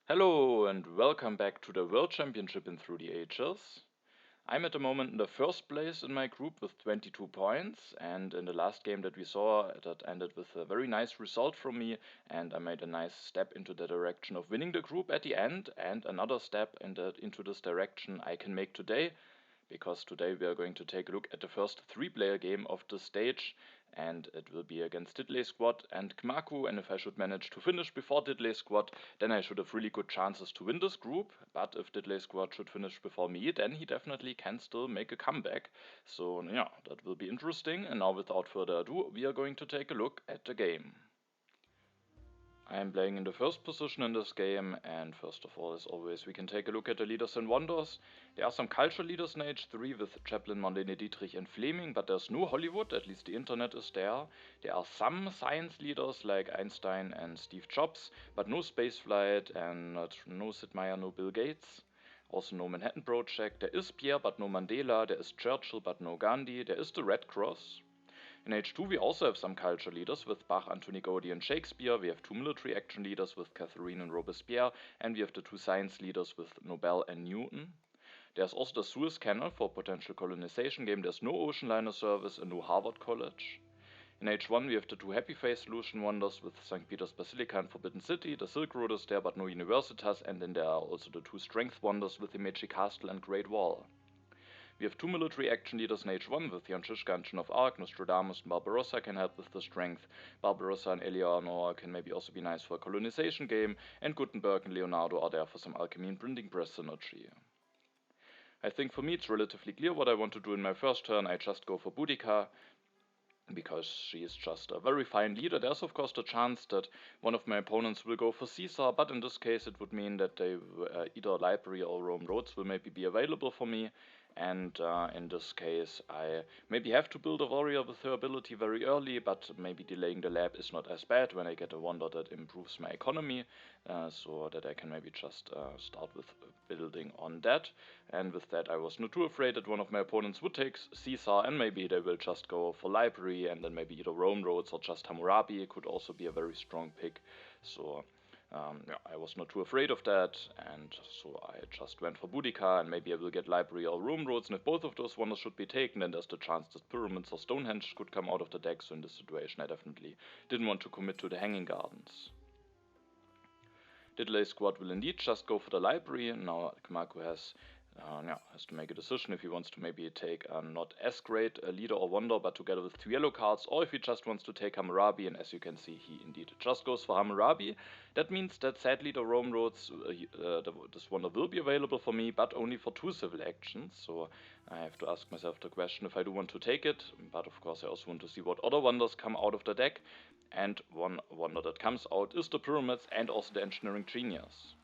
Hello and welcome back to the World Championship in Through the Ages. I'm at the moment in the first place in my group with 22 points, and in the last game that we saw, that ended with a very nice result from me, and I made a nice step into the direction of winning the group at the end, and another step into this direction I can make today, because today we are going to take a look at the first three-player game of the stage, and it will be against DiddleySquat and Cmacu, and if I should manage to finish before DiddleySquat, then I should have really good chances to win this group, but if DiddleySquat should finish before me, then he definitely can still make a comeback, so yeah, that will be interesting, and now without further ado, we are going to take a look at the game. I am playing in the first position in this game, and first of all, as always, we can take a look at the leaders and wonders. There are some culture leaders in Age 3 with Chaplin, Marlene Dietrich and Fleming, but there's no Hollywood, at least the internet is there. There are some science leaders like Einstein and Steve Jobs, but no spaceflight and no Sid Meier, no Bill Gates. Also no Manhattan Project. There is Pierre but no Mandela, there is Churchill but no Gandhi, there is the Red Cross. In H2 we also have some culture leaders with Bach, Antony Gaudí and Shakespeare, we have two military action leaders with Catherine and Robespierre, and we have the two science leaders with Nobel and Newton. There's also the Suez Canal for potential colonization game, there's no ocean liner service and no Harvard College. In H1 we have the two Happy Face solution wonders with St. Peter's Basilica and Forbidden City, the Silk Road is there but no Universitas, and then there are also the two strength wonders with Himeji Castle and Great Wall. We have two military action leaders in H1 with Jan Žižka and Joan of Arc, Nostradamus and Barbarossa can help with the strength, Barbarossa and Eleanor can maybe also be nice for a colonization game, and Gutenberg and Leonardo are there for some alchemy and printing press synergy. I think for me it's relatively clear what I want to do in my first turn. I just go for Boudica, because she is just a very fine leader. There's of course the chance that one of my opponents will go for Caesar, but in this case it would mean that they either Library or Rome Roads will maybe be available for me, and in this case I maybe have to build a warrior with her ability very early, but maybe delaying the lab is not as bad when I get a wonder that improves my economy, so that I can maybe just start with building on that. And with that I was not too afraid that one of my opponents would take Caesar, and maybe they will just go for Library, and then maybe either Rome Roads or just Hammurabi could also be a very strong pick. So yeah, I was not too afraid of that, and so I just went for Boudica, and maybe I will get Library or Rome Roads, and if both of those wonders should be taken, then there's the chance that Pyramids or Stonehenge could come out of the deck, so in this situation I definitely didn't want to commit to the Hanging Gardens. DiddleySquat will indeed just go for the Library, and now Cmacu has to make a decision if he wants to maybe take a not as great a leader or wonder, but together with two yellow cards, or if he just wants to take Hammurabi, and as you can see, he indeed just goes for Hammurabi. That means that sadly the Rome Roads, this wonder will be available for me, but only for two civil actions, so I have to ask myself the question if I do want to take it, but of course I also want to see what other wonders come out of the deck, and one wonder that comes out is the Pyramids and also the Engineering Genius.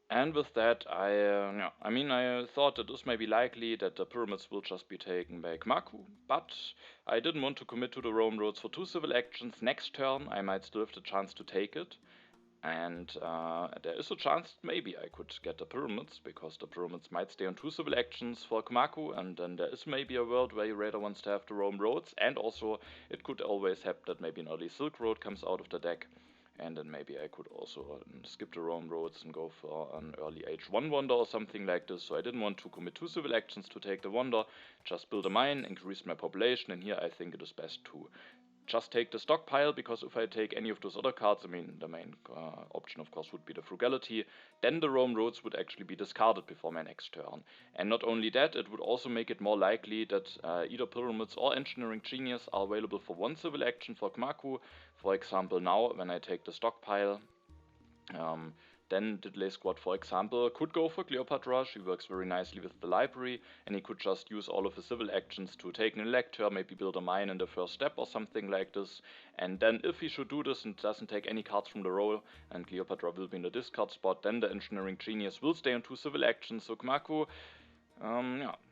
And with that, I thought it is maybe likely that the Pyramids will just be taken by Cmacu, but I didn't want to commit to the Rome Roads for two civil actions. Next turn, I might still have the chance to take it, and there is a chance maybe I could get the Pyramids, because the Pyramids might stay on two civil actions for Cmacu, and then there is maybe a world where he rather wants to have the Rome Roads, and also it could always happen that maybe an early Silk Road comes out of the deck. And then maybe I could also skip the Rome Roads and go for an early H1 wonder or something like this. So I didn't want to commit two civil actions to take the wonder, just build a mine, increase my population, and here I think it is best to just take the stockpile, because if I take any of those other cards, the main option of course would be the frugality, then the Rome Roads would actually be discarded before my next turn. And not only that, it would also make it more likely that either Pyramids or Engineering Genius are available for one civil action for Cmacu. For example, now when I take the stockpile, then DiddleySquat, for example, could go for Cleopatra. She works very nicely with the Library, and he could just use all of his civil actions to take an elector, maybe build a mine in the first step or something like this. And then if he should do this and doesn't take any cards from the roll, and Cleopatra will be in the discard spot, then the Engineering Genius will stay on two civil actions. So Cmacu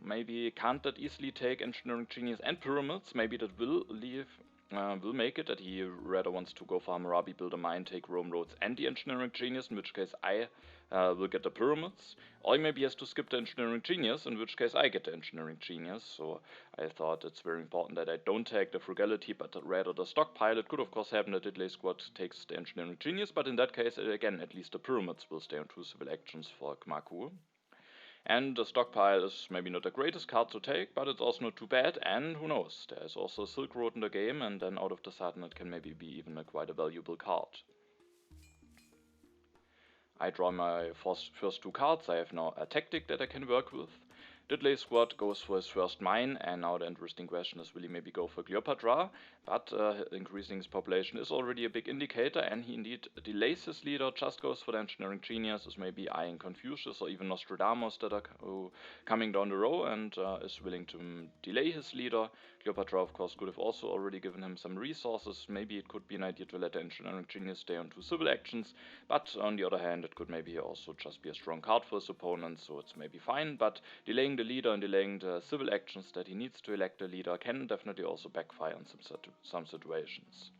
maybe can't that easily take Engineering Genius and Pyramids. Maybe that will leave will make it that he rather wants to go for Hammurabi, build a mine, take Rome roads and the engineering genius, in which case I will get the pyramids. Or he maybe has to skip the engineering genius, in which case I get the engineering genius. So I thought it's very important that I don't take the frugality, but rather the stockpile. It could of course happen that DiddleySquat takes the engineering genius, but in that case, again, at least the pyramids will stay on 2 civil actions for Cmacu. And the stockpile is maybe not the greatest card to take, but it's also not too bad, and who knows, there is also a Silk Road in the game, and then out of the sudden it can maybe be even quite a valuable card. I draw my first 2 cards. I have now a tactic that I can work with. DiddleySquat goes for his first mine, and now the interesting question is, will he maybe go for Cleopatra? But increasing his population is already a big indicator, and he indeed delays his leader, just goes for the engineering genius, is maybe eyeing Confucius or even Nostradamus that are coming down the row, and is willing to delay his leader. Cleopatra, of course, could have also already given him some resources. Maybe it could be an idea to let the engineering genius stay on 2 civil actions, but on the other hand, it could maybe also just be a strong card for his opponent, so it's maybe fine, but delaying the leader and delaying the civil actions that he needs to elect a leader can definitely also backfire in some situations.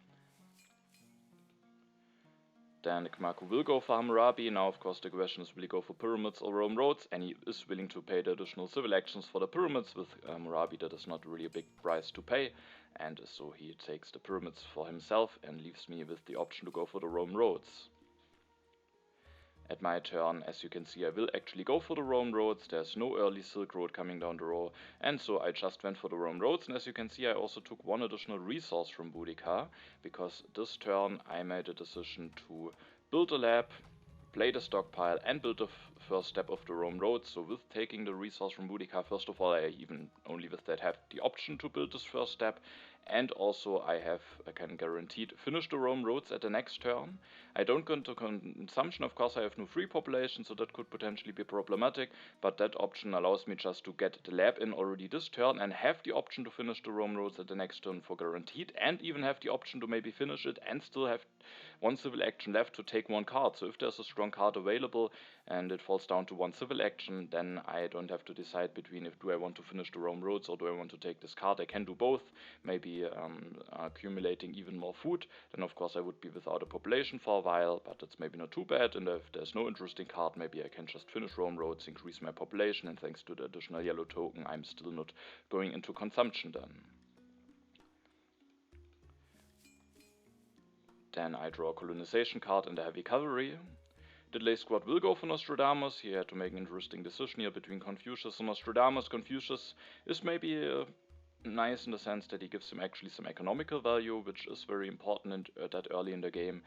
Then Cmacu will go for Hammurabi. Now, of course, the question is, will he go for pyramids or Rome roads? And he is willing to pay the additional civil actions for the pyramids. With Hammurabi, that is not really a big price to pay. And so he takes the pyramids for himself and leaves me with the option to go for the Rome roads. At my turn, as you can see, I will actually go for the Rome roads. There's no early Silk Road coming down the row, and so I just went for the Rome roads. And as you can see, I also took 1 additional resource from Boudica, because this turn I made a decision to build a lab, play the stockpile, and build the first step of the Rome roads. So with taking the resource from Boudica, first of all, I even only with that have the option to build this first step, and also I can guaranteed finish the Rome roads at the next turn. I don't go into consumption, of course I have no free population, so that could potentially be problematic, but that option allows me just to get the lab in already this turn and have the option to finish the Rome roads at the next turn for guaranteed, and even have the option to maybe finish it and still have 1 civil action left to take 1 card. So if there's a strong card available and it falls down to 1 civil action, then I don't have to decide between if do I want to finish the Rome roads or do I want to take this card. I can do both, maybe accumulating even more food. Then of course I would be without a population for a while, but it's maybe not too bad. And if there's no interesting card, maybe I can just finish Rome roads, increase my population, and thanks to the additional yellow token, I'm still not going into consumption then. Then I draw a colonization card in the heavy cavalry. DiddleySquat will go for Nostradamus. He had to make an interesting decision here between Confucius and Nostradamus. Confucius is maybe nice in the sense that he gives him actually some economical value, which is very important that early in the game.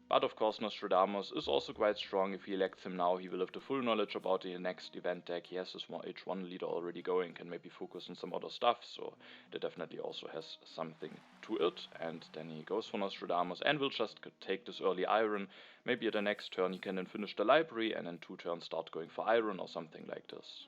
But of course Nostradamus is also quite strong. If he elects him now, he will have the full knowledge about the next event deck. He has his H1 leader already going, can maybe focus on some other stuff, so that definitely also has something to it. And then he goes for Nostradamus and will just take this early iron. Maybe at the next turn he can then finish the library and in 2 turns start going for iron or something like this.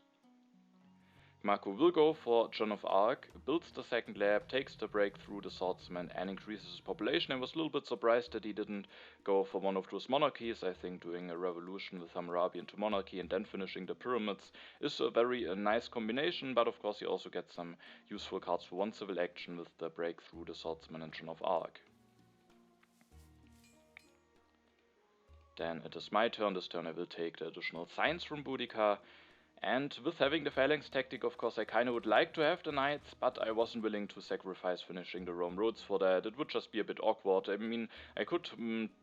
Cmacu will go for Joan of Arc, builds the second lab, takes the breakthrough, the swordsman, and increases his population. I was a little bit surprised that he didn't go for one of those monarchies. I think doing a revolution with Hammurabi into monarchy and then finishing the pyramids is a very nice combination, but of course he also gets some useful cards for 1 civil action with the breakthrough, the swordsman, and Joan of Arc. Then it is my turn. This turn I will take the additional signs from Boudica. And with having the phalanx tactic, of course, I kinda would like to have the knights, but I wasn't willing to sacrifice finishing the Rome roads for that. It would just be a bit awkward. I mean, I could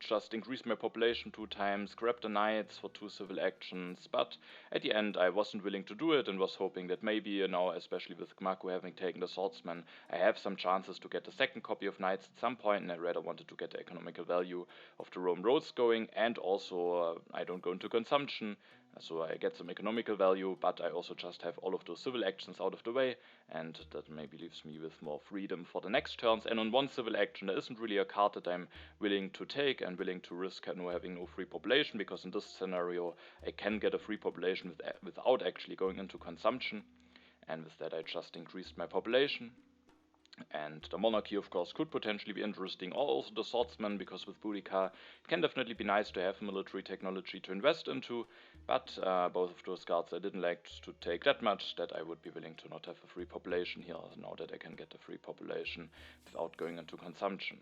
just increase my population 2 times, grab the knights for 2 civil actions, but at the end I wasn't willing to do it and was hoping that maybe, now, especially with Cmacu having taken the swordsman, I have some chances to get the second copy of knights at some point, and I rather wanted to get the economical value of the Rome roads going, and also I don't go into consumption. So I get some economical value, but I also just have all of those civil actions out of the way, and that maybe leaves me with more freedom for the next turns. And on 1 civil action, there isn't really a card that I'm willing to take and willing to risk having no free population, because in this scenario I can get a free population without actually going into consumption, and with that I just increased my population. And the Monarchy, of course, could potentially be interesting, or also the Swordsman, because with Boudica it can definitely be nice to have military technology to invest into, but both of those cards I didn't like to take that much, that I would be willing to not have a free population here, now that I can get a free population without going into consumption.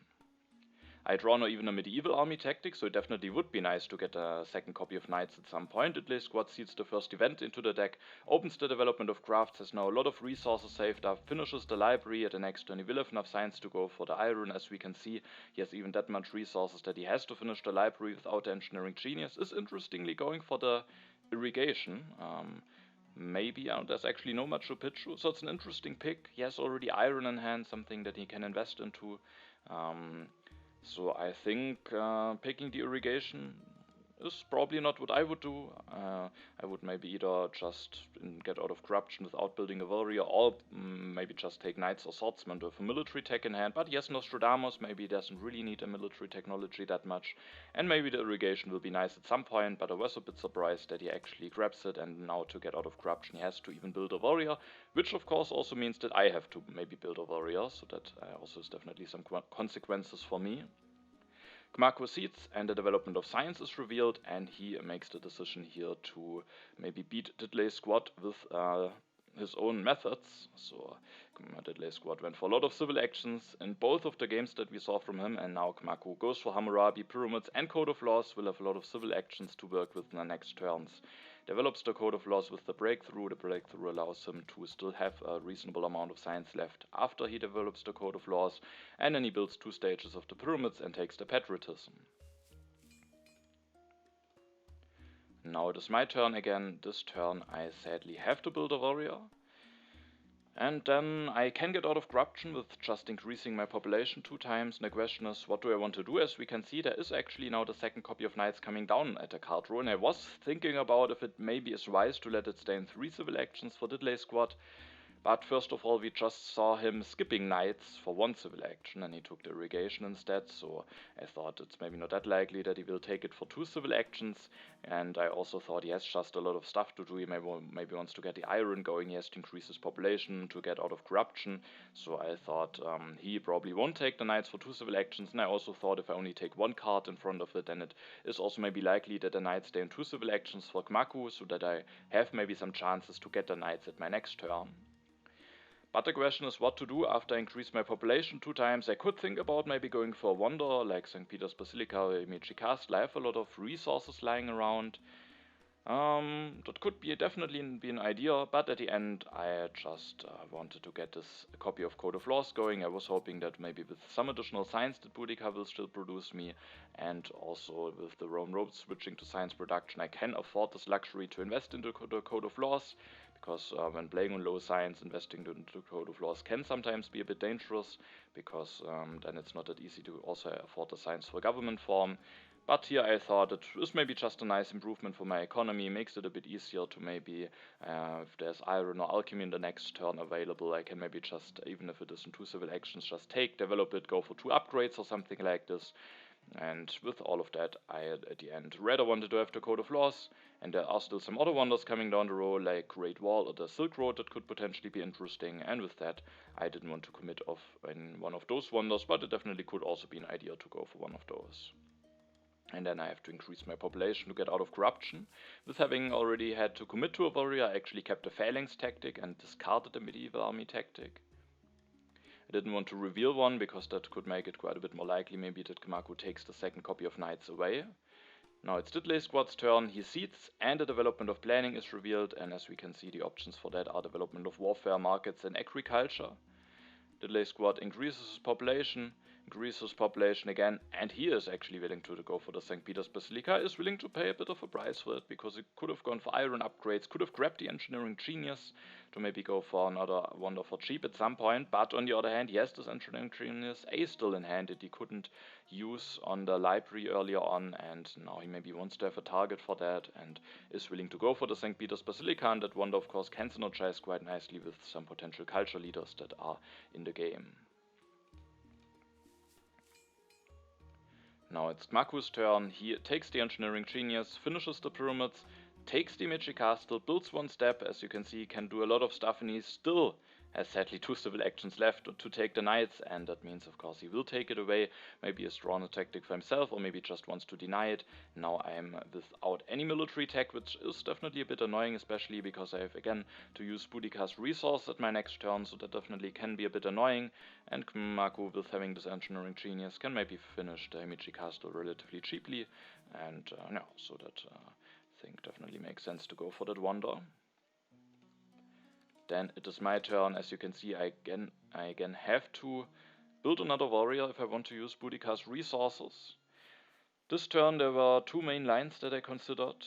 I draw not even a medieval army tactic, so it definitely would be nice to get a second copy of Knights at some point. DiddleySquat seeds the first event into the deck, opens the development of crafts, has now a lot of resources saved up, finishes the library at the next turn. He will have enough science to go for the iron, as we can see. He has even that much resources that he has to finish the library without the engineering genius. Is interestingly going for the irrigation. Maybe there's actually no Machu Picchu, so it's an interesting pick. He has already iron in hand, something that he can invest into. So I think picking the irrigation is probably not what I would do. I would maybe either just get out of corruption without building a warrior, or maybe just take knights or swordsmen with a military tech in hand. But yes, Nostradamus maybe doesn't really need a military technology that much, and maybe the irrigation will be nice at some point, but I was a bit surprised that he actually grabs it, and now to get out of corruption he has to even build a warrior, which of course also means that I have to maybe build a warrior, so that also is definitely some consequences for me. Cmacu seeds and the development of science is revealed, and he makes the decision here to maybe beat DiddleySquat with his own methods. So DiddleySquat went for a lot of civil actions in both of the games that we saw from him, and now Cmacu goes for Hammurabi, Pyramids, and Code of Laws. Will have a lot of civil actions to work with in the next turns. Develops the Code of Laws with the breakthrough. The breakthrough allows him to still have a reasonable amount of science left after he develops the Code of Laws, and then he builds 2 stages of the pyramids and takes the patriotism. Now it is my turn again. This turn I sadly have to build a warrior. And then I can get out of corruption with just increasing my population 2 times. And the question is, what do I want to do? As we can see, there is actually now the second copy of Knights coming down at the card row. And I was thinking about if it maybe is wise to let it stay in 3 civil actions for DiddleySquat. But first of all, we just saw him skipping knights for 1 civil action, and he took the irrigation instead, so I thought it's maybe not that likely that he will take it for 2 civil actions, and I also thought he has just a lot of stuff to do. He maybe wants to get the iron going, he has to increase his population to get out of corruption, so I thought he probably won't take the knights for 2 civil actions, and I also thought if I only take 1 card in front of it, then it is also maybe likely that the knights stay in 2 civil actions for Cmacu, so that I have maybe some chances to get the knights at my next turn. But the question is what to do after I increase my population 2 times. I could think about maybe going for a wonder like St. Peter's Basilica or Imechi Castle. I have a lot of resources lying around. That could be definitely be an idea, but at the end I just wanted to get this copy of Code of Laws going. I was hoping that maybe with some additional science that Boudica will still produce me, and also with the Rome Roads switching to science production, I can afford this luxury to invest into the Code of Laws. Because when playing on low science, investing into Code of Laws can sometimes be a bit dangerous, because then it's not that easy to also afford the science for government form. But here I thought it was maybe just a nice improvement for my economy, makes it a bit easier to maybe, if there's iron or alchemy in the next turn available, I can maybe just, even if it isn't 2 civil actions, just take, develop it, go for 2 upgrades or something like this. And with all of that, I at the end rather wanted to have the Code of Laws, and there are still some other wonders coming down the road, like Great Wall or the Silk Road, that could potentially be interesting, and with that, I didn't want to commit off in one of those wonders, but it definitely could also be an idea to go for one of those. And then I have to increase my population to get out of corruption. With having already had to commit to a warrior, I actually kept the phalanx tactic and discarded the medieval army tactic. I didn't want to reveal one, because that could make it quite a bit more likely maybe that Cmacu takes the second copy of Knights away. Now it's DiddleySquat's turn, he seeds, and the development of planning is revealed, and as we can see, the options for that are development of warfare, markets, and agriculture. DiddleySquat increases his population again, and he is actually willing to go for the St. Peter's Basilica, is willing to pay a bit of a price for it, because he could have gone for iron upgrades, could have grabbed the engineering genius to maybe go for another wonder for cheap at some point, but on the other hand, he has this engineering genius A still in hand that he couldn't use on the library earlier on, and now he maybe wants to have a target for that, and is willing to go for the St. Peter's Basilica, and that wonder of course can synergize quite nicely with some potential culture leaders that are in the game. Now it's Cmacu's turn, he takes the engineering genius, finishes the pyramids, takes the Imechi Castle, builds 1 step, as you can see, can do a lot of stuff, and he still has sadly 2 civil actions left to take the knights, and that means of course he will take it away. Maybe he's drawn a tactic for himself, or maybe just wants to deny it. Now I'm without any military tech, which is definitely a bit annoying, especially because I have again to use Boudica's resource at my next turn, so that definitely can be a bit annoying. And Cmacu, with having this engineering genius, can maybe finish the Himeji castle relatively cheaply, and yeah, so that I think definitely makes sense to go for that wonder. Then it is my turn. As you can see, I again have to build another warrior if I want to use Boudica's resources. This turn there were 2 main lines that I considered.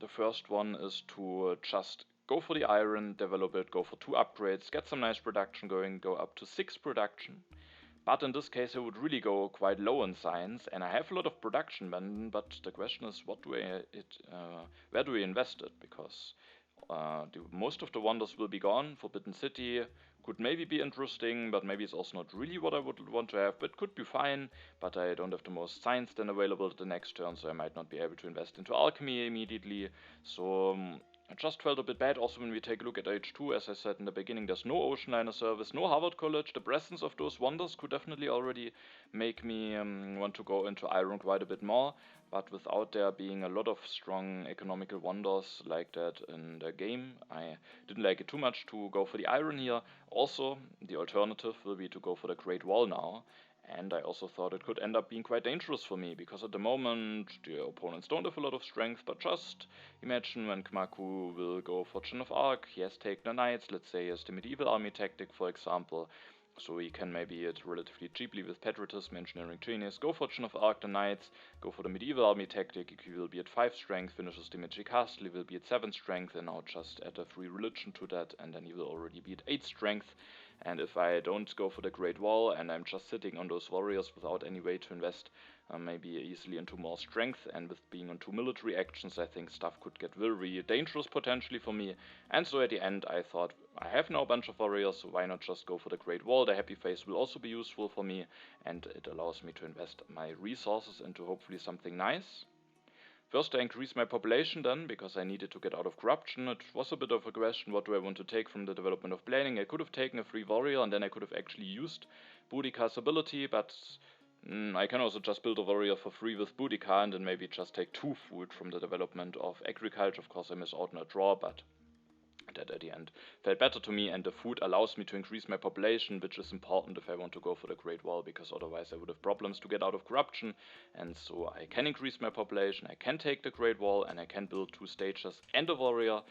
The first one is to just go for the iron, develop it, go for 2 upgrades, get some nice production going, go up to 6 production. But in this case I would really go quite low in science, and I have a lot of production, but the question is where do we invest it? Because most of the wonders will be gone. Forbidden City could maybe be interesting, but maybe it's also not really what I would want to have, but could be fine. But I don't have the most science then available the next turn, so I might not be able to invest into alchemy immediately. So I just felt a bit bad. Also, when we take a look at H2, as I said in the beginning, there's no ocean liner service, no Harvard College. The presence of those wonders could definitely already make me want to go into iron quite a bit more. But without there being a lot of strong economical wonders like that in the game, I didn't like it too much to go for the iron here. Also, the alternative will be to go for the Great Wall now. And I also thought it could end up being quite dangerous for me, because at the moment the opponents don't have a lot of strength, but just imagine when Cmacu will go for Joan of Arc, he has taken the knights, let's say he has the medieval army tactic for example, so he can maybe it relatively cheaply with patriotism, engineering genius, go for Joan of Arc the knights, go for the medieval army tactic, he will be at 5 strength, finishes the Magic Castle, he will be at 7 strength, and now just add a free religion to that, and then he will already be at 8 strength. And if I don't go for the Great Wall and I'm just sitting on those warriors without any way to invest maybe easily into more strength, and with being on 2 military actions, I think stuff could get very dangerous potentially for me. And so at the end I thought, I have now a bunch of warriors, so why not just go for the Great Wall? The Happy Face will also be useful for me, and it allows me to invest my resources into hopefully something nice. First, I increased my population then, because I needed to get out of corruption. It was a bit of a question, what do I want to take from the development of planning? I could have taken a free warrior, and then I could have actually used Boudica's ability, but I can also just build a warrior for free with Boudica, and then maybe just take 2 food from the development of agriculture. Of course, I miss out on a draw, but that at the end felt better to me, and the food allows me to increase my population, which is important if I want to go for the Great Wall, because otherwise I would have problems to get out of corruption. And so I can increase my population, I can take the Great Wall, and I can build 2 stages and a warrior.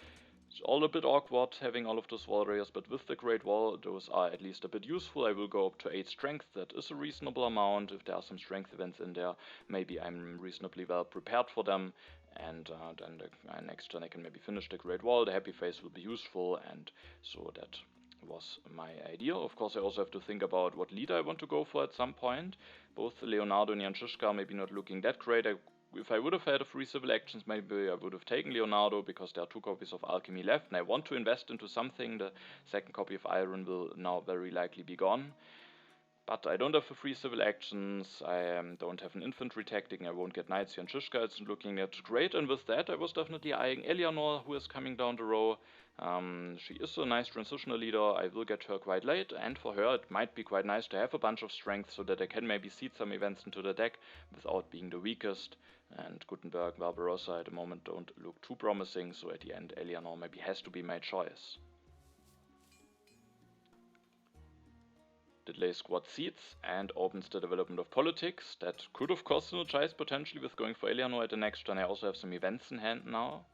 It's all a bit awkward having all of those warriors, but with the Great Wall those are at least a bit useful. I will go up to 8 strength, that is a reasonable amount. If there are some strength events in there, maybe I'm reasonably well prepared for them. And then the next turn I can maybe finish the Great Wall, the Happy Face will be useful, and so that was my idea. Of course I also have to think about what leader I want to go for at some point. Both Leonardo and Jan Žižka maybe not looking that great. If I would have had a free civil actions, maybe I would have taken Leonardo, because there are 2 copies of alchemy left, and I want to invest into something. The second copy of iron will now very likely be gone. But I don't have a free civil actions, I don't have an infantry tactic, I won't get knights here, and Žižka isn't looking that great, and with that I was definitely eyeing Eleanor, who is coming down the row. She is a nice transitional leader, I will get her quite late, and for her it might be quite nice to have a bunch of strength, so that I can maybe seed some events into the deck without being the weakest. And Gutenberg, Barbarossa at the moment don't look too promising, so at the end Eleanor maybe has to be my choice. DiddleySquat seeds and opens the development of politics. That could of course synergize potentially with going for Eleanor at the next turn. I also have some events in hand now.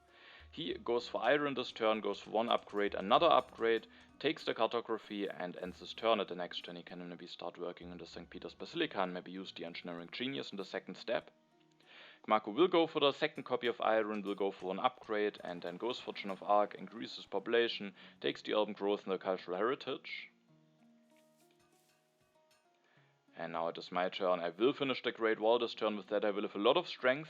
He goes for iron this turn, goes for 1 upgrade, another upgrade, takes the cartography, and ends his turn. At the next turn he can maybe start working in the St. Peter's Basilica and maybe use the engineering genius in the second step. Cmacu will go for the second copy of iron, will go for 1 upgrade, and then goes for Joan of Arc, increases population, takes the urban growth and the cultural heritage. And now it is my turn. I will finish the Great Wall this turn. With that I will have a lot of strength,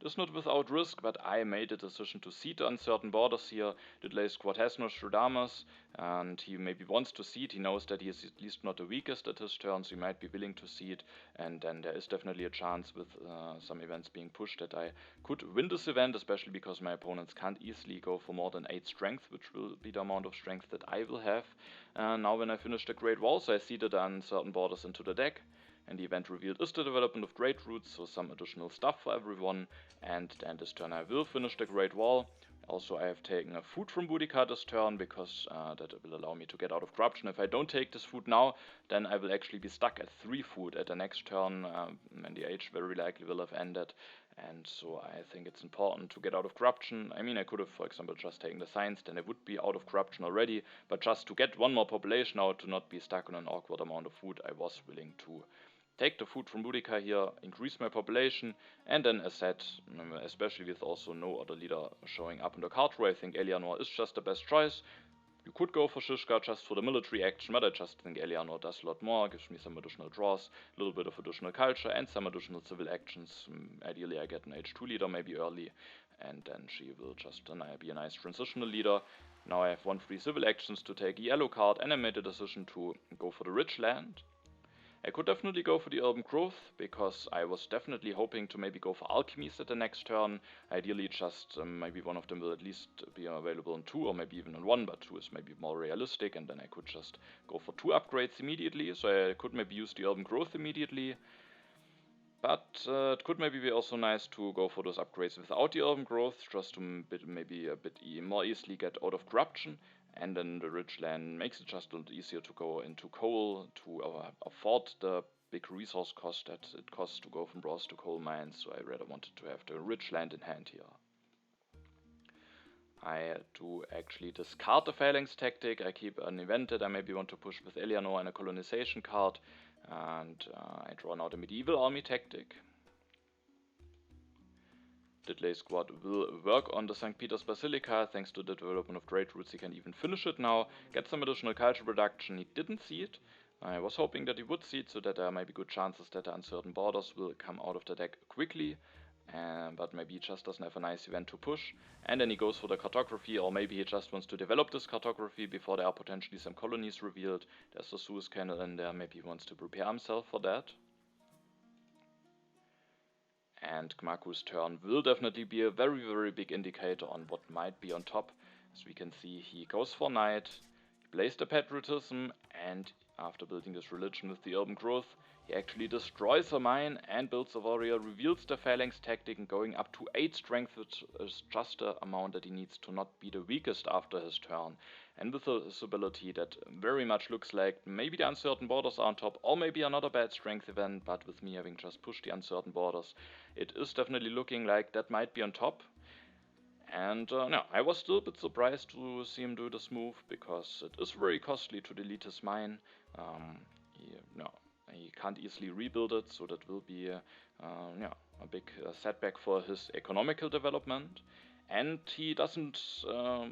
This is not without risk, but I made a decision to seed the uncertain borders here. DiddleySquat has no Stradamus, and he maybe wants to seed. He knows that he is at least not the weakest at his turn, so he might be willing to seed. And then there is definitely a chance with some events being pushed that I could win this event, especially because my opponents can't easily go for more than 8 strength, which will be the amount of strength that I will have. Now when I finish the Great Wall, so I seeded the uncertain borders into the deck. And the event revealed is the development of Great Roots, so some additional stuff for everyone. And then this turn I will finish the Great Wall. Also I have taken a food from Boudica this turn, because that will allow me to get out of corruption. If I don't take this food now, then I will actually be stuck at 3 food at the next turn, and the age very likely will have ended. And so I think it's important to get out of corruption. I mean, I could have, for example, just taken the science, then I would be out of corruption already. But just to get one more population out, to not be stuck on an awkward amount of food, I was willing to take the food from Boudica here, increase my population, and then as said, especially with also no other leader showing up in the card row, I think Eleanor is just the best choice. You could go for Shishka just for the military action, but I just think Eleanor does a lot more, gives me some additional draws, a little bit of additional culture, and some additional civil actions. Ideally I get an H2 leader, maybe early, and then she will just be a nice transitional leader. Now I have 1 free civil actions to take a yellow card, and I made a decision to go for the rich land. I could definitely go for the urban growth, because I was definitely hoping to maybe go for alchemies at the next turn. Ideally just maybe one of them will at least be available in 2 or maybe even in 1, but 2 is maybe more realistic, and then I could just go for 2 upgrades immediately, so I could maybe use the urban growth immediately. But it could maybe be also nice to go for those upgrades without the urban growth, just to maybe a bit more easily get out of corruption. And then the rich land makes it just a little easier to go into coal, to afford the big resource cost that it costs to go from bronze to coal mines, so I rather wanted to have the rich land in hand here. I do actually discard the phalanx tactic. I keep an event that I maybe want to push with Eleanor and a colonization card, and I draw now the medieval army tactic. DiddleySquat will work on the St. Peter's Basilica. Thanks to the development of Great Roots, he can even finish it now, get some additional culture production. He didn't see it. I was hoping that he would see it, so that there may be good chances that the uncertain borders will come out of the deck quickly. But maybe he just doesn't have a nice event to push. And then he goes for the cartography, or maybe he just wants to develop this cartography before there are potentially some colonies revealed. There's the Suez Canal in there, maybe he wants to prepare himself for that. And Cmacu's turn will definitely be a very, very big indicator on what might be on top. As we can see, he goes for knight, he plays the patriotism, and after building this religion with the urban growth, he actually destroys a mine and builds a warrior, reveals the phalanx tactic, and going up to 8 strength, which is just the amount that he needs to not be the weakest after his turn. And with this ability that very much looks like maybe the uncertain borders are on top, or maybe another bad strength event, but with me having just pushed the uncertain borders, it is definitely looking like that might be on top. And no, I was still a bit surprised to see him do this move, because it is very costly to delete his mine. He can't easily rebuild it, so that will be a big setback for his economical development. And he doesn't,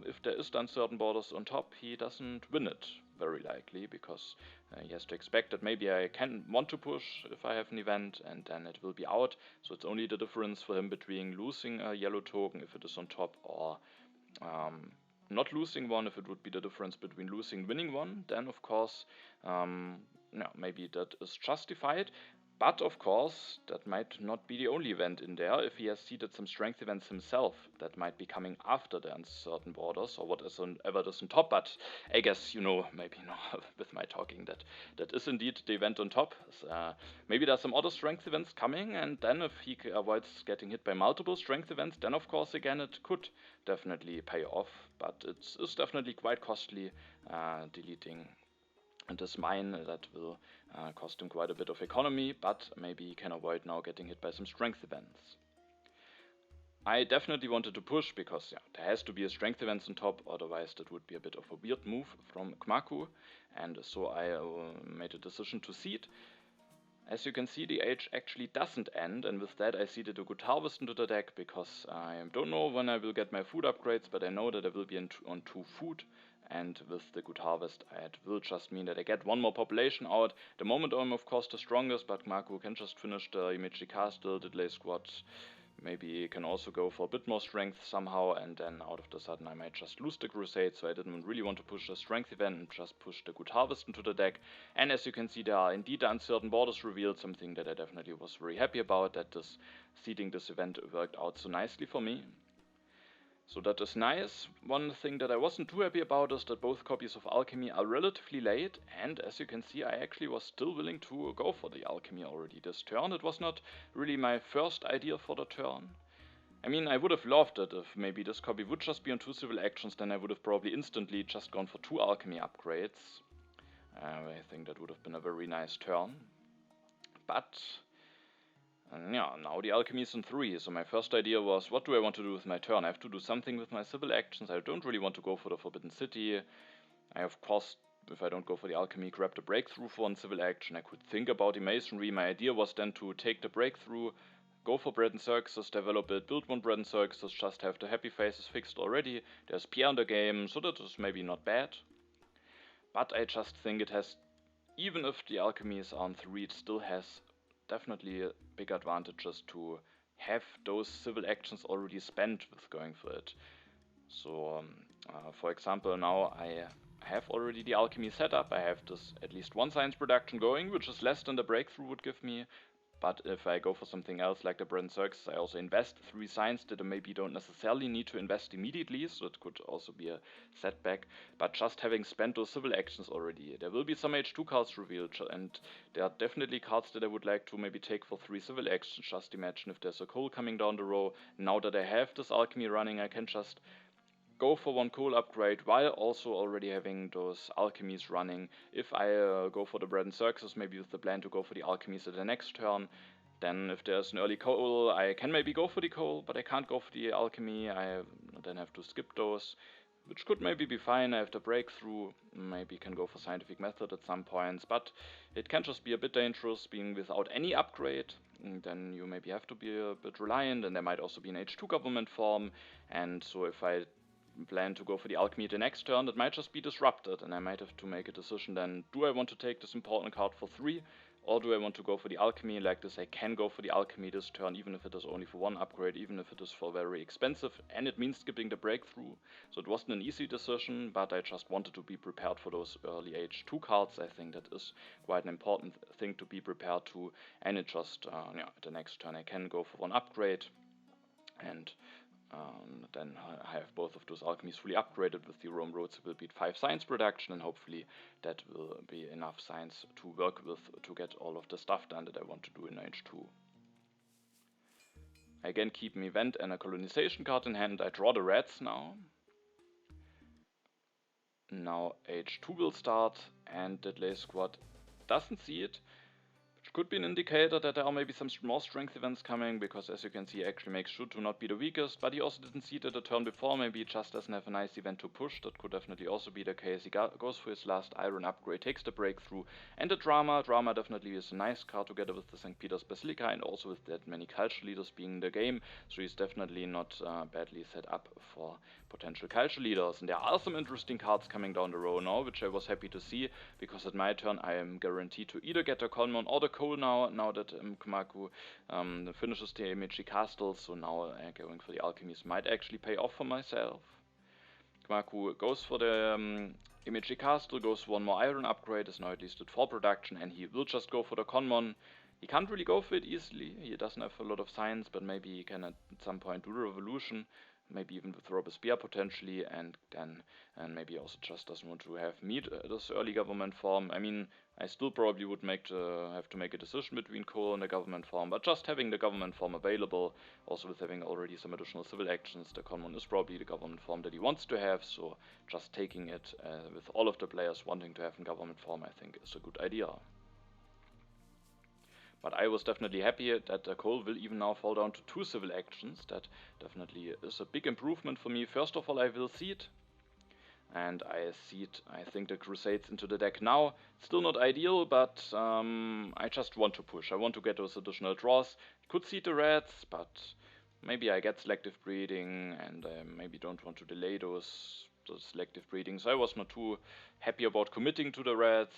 if there is the uncertain borders on top, he doesn't win it, very likely, because he has to expect that maybe I can want to push if I have an event, and then it will be out. So it's only the difference for him between losing a yellow token if it is on top, or not losing one. If it would be the difference between losing and winning one, then of course maybe that is justified. But of course, that might not be the only event in there. If he has seeded some strength events himself, that might be coming after the uncertain borders, or whatever is on top. But I guess maybe with my talking that is indeed the event on top. Maybe there's some other strength events coming, and then if he avoids getting hit by multiple strength events, then of course again it could definitely pay off. But it is definitely quite costly deleting this mine. That will cost him quite a bit of economy, but maybe he can avoid now getting hit by some strength events. I definitely wanted to push, because there has to be a strength events on top, otherwise that would be a bit of a weird move from Cmacu, and so I made a decision to seed. As you can see, the age actually doesn't end, and with that I seeded a good harvest into the deck, because I don't know when I will get my food upgrades, but I know that I will be on 2 food. And with the good harvest, it will just mean that I get 1 more population out. The moment I'm of course the strongest, but Cmacu can just finish the Imeji Castle. DiddleySquat Maybe can also go for a bit more strength somehow, and then out of the sudden I might just lose the Crusade, so I didn't really want to push the strength event and just push the Good Harvest into the deck. And as you can see, there are indeed the Uncertain Borders revealed, something that I definitely was very happy about, that this seeding this event worked out so nicely for me. So that is nice. One thing that I wasn't too happy about is that both copies of Alchemy are relatively late, and as you can see, I actually was still willing to go for the Alchemy already this turn. It was not really my first idea for the turn. I mean, I would have loved it if maybe this copy would just be on 2 civil actions, then I would have probably instantly just gone for 2 Alchemy upgrades. I think that would have been a very nice turn. But yeah, now the Alchemy is in 3, so my first idea was, what do I want to do with my turn? I have to do something with my civil actions. I don't really want to go for the Forbidden City. I of course, if I don't go for the Alchemy, grab the Breakthrough for one civil action. I could think about the Masonry. My idea was then to take the Breakthrough, go for Bread and Circuses, develop it, build 1 Bread and Circuses, just have the happy faces fixed already. There's Pierre in the game, so that is maybe not bad. But I just think it has, even if the Alchemy is on 3, it still has definitely big advantages to have those civil actions already spent with going for it. So, for example, now I have already the Alchemy set up. I have this at least 1 science production going, which is less than the Breakthrough would give me. But if I go for something else like the Bread and Circus, I also invest 3 science that I maybe don't necessarily need to invest immediately, so it could also be a setback. But just having spent those civil actions already, there will be some H2 cards revealed, and there are definitely cards that I would like to maybe take for 3 civil actions. Just imagine if there's a coal coming down the row. Now that I have this Alchemy running, I can just go for 1 coal upgrade while also already having those alchemies running. If I go for the Bread and Circuses, maybe with the plan to go for the alchemies at the next turn, then if there's an early coal, I can maybe go for the coal, but I can't go for the alchemy. I then have to skip those, which could maybe be fine. I have the Breakthrough, maybe can go for Scientific Method at some points, but it can just be a bit dangerous being without any upgrade. And then you maybe have to be a bit reliant, and there might also be an H2 government form, and so if I plan to go for the alchemy the next turn, that might just be disrupted, and I might have to make a decision then, do I want to take this important card for 3, or do I want to go for the alchemy? Like this, I can go for the alchemy this turn, even if it is only for 1 upgrade, even if it is for very expensive, and it means skipping the Breakthrough. So it wasn't an easy decision, but I just wanted to be prepared for those early H2 cards. I think that is quite an important thing to be prepared to, and it just, yeah, the next turn I can go for 1 upgrade, and then I have both of those alchemies fully upgraded with the Rome Roads. It will beat 5 science production, and hopefully that will be enough science to work with to get all of the stuff done that I want to do in H2. I again keep an event and a colonization card in hand. I draw the reds now. Now H2 will start, and DiddleySquat doesn't see it. Could be an indicator that there are maybe some more strength events coming, because as you can see, he actually makes sure to not be the weakest, but he also didn't see it at the turn before. Maybe he just doesn't have a nice event to push. That could definitely also be the case. He goes for his last iron upgrade, takes the Breakthrough, and the Drama. Drama definitely is a nice card together with the St. Peter's Basilica, and also with that many culture leaders being in the game, so he's definitely not badly set up for potential culture leaders. And there are some interesting cards coming down the road now, which I was happy to see, because at my turn I am guaranteed to either get the Conmon or the Coal now that Cmacu finishes the Imeji Castle, so now going for the alchemies might actually pay off for myself. Cmacu goes for the Imeji Castle, goes for 1 more iron upgrade, is now at least at 4 production, and he will just go for the Conmon. He can't really go for it easily, he doesn't have a lot of science, but maybe he can at some point do the revolution. Maybe even with Robespierre potentially, and then maybe also just doesn't want to have me this early government form. I mean, I still probably would have to make a decision between coal and the government form, but just having the government form available, also with having already some additional civil actions, the Conmon is probably the government form that he wants to have, so just taking it with all of the players wanting to have a government form, I think is a good idea. But I was definitely happy that the coal will even now fall down to 2 civil actions. That definitely is a big improvement for me. First of all, I will seed. And I seed, I think, the Crusades into the deck now. Still not ideal, but I just want to push. I want to get those additional draws. Could seed the reds, but maybe I get selective breeding, and I maybe don't want to delay those selective breeding. So I was not too happy about committing to the reds.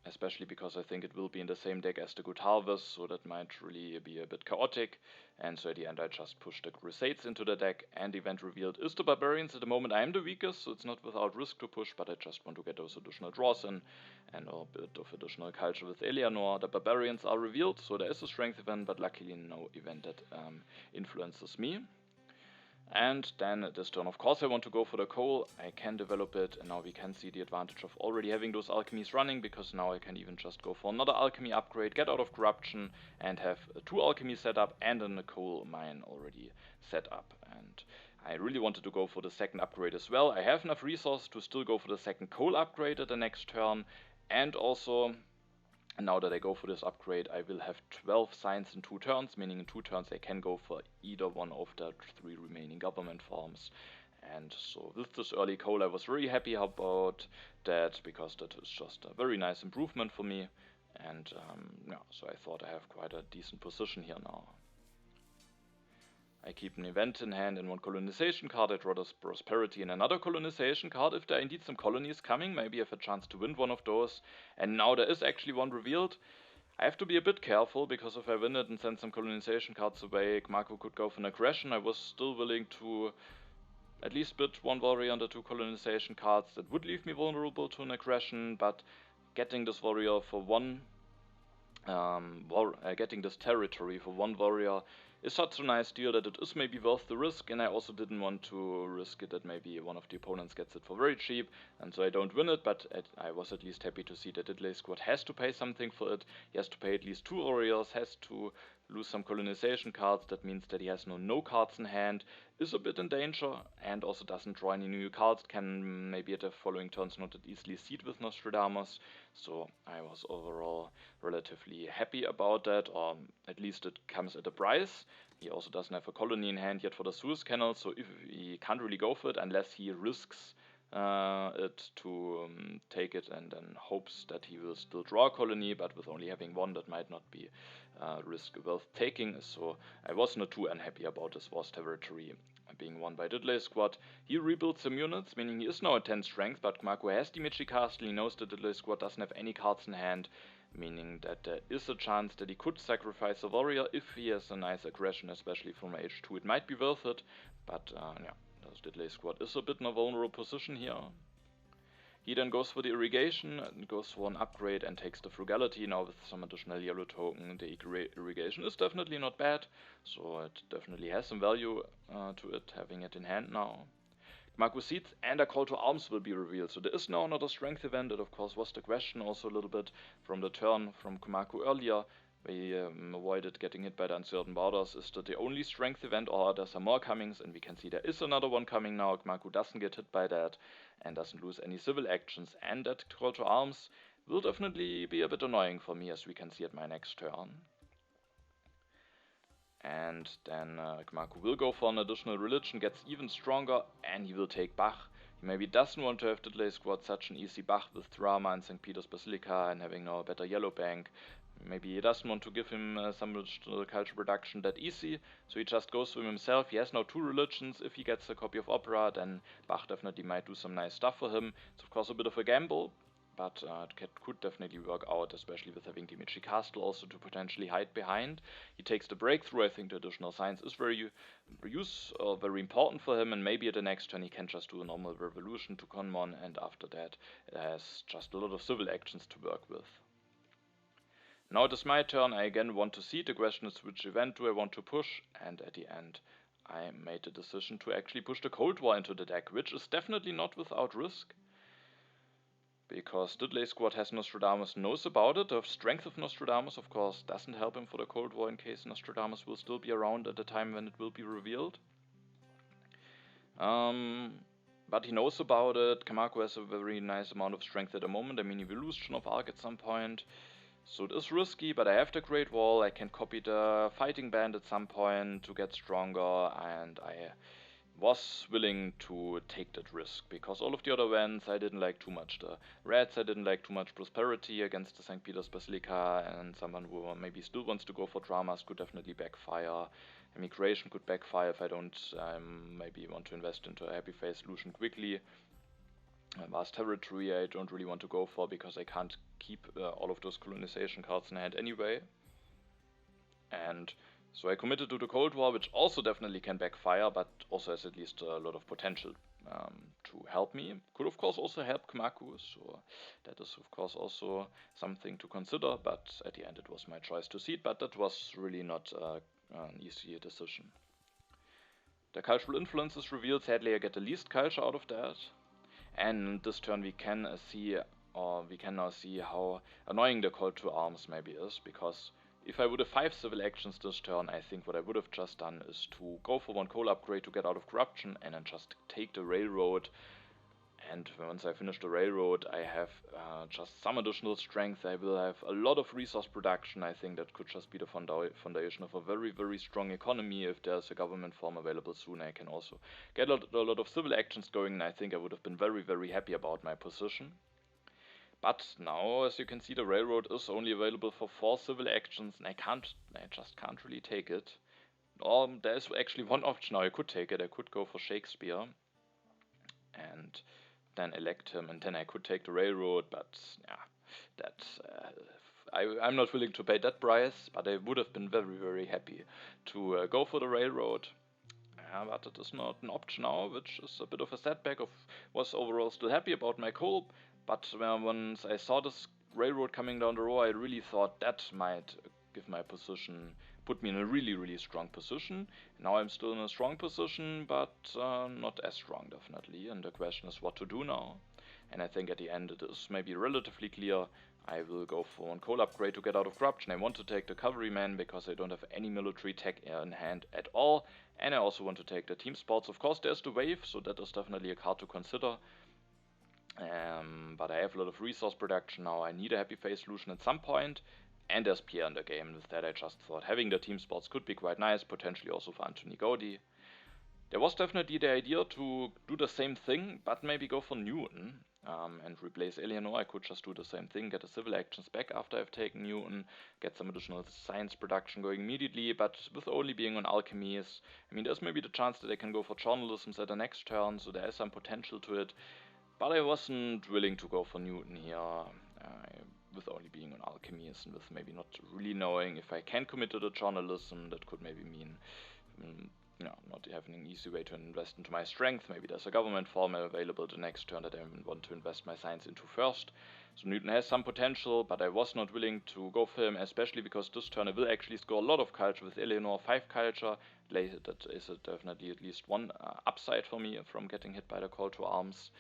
especially because I think it will be in the same deck as the Good Harvest, so that might really be a bit chaotic. And so at the end I just pushed the Crusades into the deck, and event revealed is the Barbarians. At the moment I am the weakest, so it's not without risk to push, but I just want to get those additional draws in, and a bit of additional culture with Eleanor. The Barbarians are revealed, so there is a strength event, but luckily no event that influences me. And then this turn, of course, I want to go for the coal. I can develop it, and now we can see the advantage of already having those alchemies running, because now I can even just go for another alchemy upgrade, get out of corruption, and have 2 alchemies set up and then a coal mine already set up. And I really wanted to go for the second upgrade as well. I have enough resource to still go for the second coal upgrade at the next turn, and also, now that I go for this upgrade, I will have 12 signs in 2 turns, meaning in 2 turns I can go for either one of the 3 remaining government forms. And so with this early coal I was very happy about that, because that is just a very nice improvement for me. And yeah, so I thought I have quite a decent position here now. I keep an event in hand and 1 colonization card. I draw this prosperity and another colonization card. If there are indeed some colonies coming, maybe I have a chance to win one of those. And now there is actually one revealed. I have to be a bit careful, because if I win it and send some colonization cards away, Cmacu could go for an aggression. I was still willing to at least bid 1 warrior under 2 colonization cards. That would leave me vulnerable to an aggression, but getting this warrior for getting this territory for 1 warrior is such a nice deal that it is maybe worth the risk, and I also didn't want to risk it that maybe one of the opponents gets it for very cheap, and so I don't win it, but I was at least happy to see that DiddleySquat has to pay something for it. He has to pay at least 2 warriors, has to lose some colonization cards. That means that he has no cards in hand, is a bit in danger, and also doesn't draw any new cards, can maybe at the following turns not that easily seed with Nostradamus. So I was overall relatively happy about that, or at least it comes at a price. He also doesn't have a colony in hand yet for the Suez Canal, so if he can't really go for it unless he risks it to take it and then hopes that he will still draw a colony, but with only having 1 that might not be risk worth taking. So I was not too unhappy about this Wars territory being won by DiddleySquat. He rebuilds some units, meaning he is now at 10 strength, but Cmacu has Dimichi Castle. He knows that DiddleySquat doesn't have any cards in hand, meaning that there is a chance that he could sacrifice a warrior if he has a nice aggression, especially from age 2. It might be worth it, but yeah, DiddleySquat is a bit in a vulnerable position here. He then goes for the irrigation, and goes for an upgrade and takes the frugality. Now with some additional yellow token, the irrigation is definitely not bad, so it definitely has some value to it, having it in hand now. Cmacu seeds and a call to arms will be revealed, so there is now another strength event. That of course was the question also a little bit from the turn from Cmacu earlier. We avoided getting hit by the uncertain borders. Is that the only strength event, or are there some more comings? And we can see there is another one coming now. Cmacu doesn't get hit by that and doesn't lose any civil actions, and that call to arms will definitely be a bit annoying for me, as we can see at my next turn. And then Cmacu will go for an additional religion, gets even stronger, and he will take Bach. He maybe doesn't want to have DiddleySquat such an easy Bach with drama and St. Peter's Basilica and having now a better yellow bank. Maybe he doesn't want to give him some culture production that easy, so he just goes for him himself. He has now 2 religions. If he gets a copy of Opera, then Bach definitely might do some nice stuff for him. It's of course a bit of a gamble, but it could definitely work out, especially with having Dimichi Castle also to potentially hide behind. He takes the breakthrough. I think the additional science is very important for him, and maybe at the next turn he can just do a normal revolution to Conmon, and after that it has just a lot of civil actions to work with. Now it is my turn. I again want to see. The question is, which event do I want to push? And at the end I made the decision to actually push the Cold War into the deck, which is definitely not without risk, because DiddleySquat has Nostradamus, knows about it. The strength of Nostradamus of course doesn't help him for the Cold War, in case Nostradamus will still be around at the time when it will be revealed. But he knows about it. Cmacu has a very nice amount of strength at the moment. I mean, he will lose Joan of Arc at some point. So it is risky, but I have the Great Wall. I can copy the Fighting Band at some point to get stronger, and I was willing to take that risk, because all of the other events I didn't like too much. The Reds I didn't like too much. Prosperity against the St. Peter's Basilica, and someone who maybe still wants to go for dramas could definitely backfire. Immigration could backfire if I don't maybe want to invest into a Happy Face solution quickly. Vast territory I don't really want to go for because I can't keep all of those colonization cards in hand anyway. And so I committed to the Cold War, which also definitely can backfire, but also has at least a lot of potential to help me. Could of course also help Cmacu, so that is of course also something to consider, but at the end it was my choice to cede, but that was really not an easy decision. The cultural influence is revealed. Sadly I get the least culture out of that. And this turn we can we can now see how annoying the call to arms maybe is, because if I would have 5 civil actions this turn, I think what I would have just done is to go for 1 coal upgrade to get out of corruption and then just take the railroad. And once I finish the railroad, I have just some additional strength. I will have a lot of resource production. I think that could just be the foundation of a very, very strong economy. If there's a government form available soon, I can also get a lot of civil actions going, and I think I would have been very, very happy about my position. But now, as you can see, the railroad is only available for 4 civil actions, and I just can't really take it. Or there is actually one option now. I could take it. I could go for Shakespeare and then elect him, and then I could take the railroad, but yeah, I'm not willing to pay that price, but I would have been very, very happy to go for the railroad. But it is not an option now, which is a bit of a setback. Was overall still happy about my coal, but once I saw this railroad coming down the road, I really thought that might give my position, put me in a really, really strong position. Now I'm still in a strong position, but not as strong, definitely. And the question is what to do now. And I think at the end it is maybe relatively clear. I will go for 1 coal upgrade to get out of corruption. I want to take the cavalryman because I don't have any military tech in hand at all. And I also want to take the team sports. Of course, there's the wave, so that is definitely a card to consider. But I have a lot of resource production now. I need a happy face solution at some point. And there's Pierre in the game. With that, I just thought having the team sports could be quite nice, potentially also for Anthony Gaudi. There was definitely the idea to do the same thing, but maybe go for Newton and replace Eleanor. I could just do the same thing, get the civil actions back after I've taken Newton, get some additional science production going immediately, but with only being on alchemies, I mean, there's maybe the chance that I can go for journalisms at the next turn, so there is some potential to it, but I wasn't willing to go for Newton here, with only being on alchemies and with maybe not really knowing if I can commit to the journalism. That could maybe mean not having an easy way to invest into my strength. Maybe there's a government form available the next turn that I want to invest my science into first. So Newton has some potential, but I was not willing to go for him, especially because this turn I will actually score a lot of culture with Eleanor, 5 culture. That is definitely at least one upside for me from getting hit by the call to arms.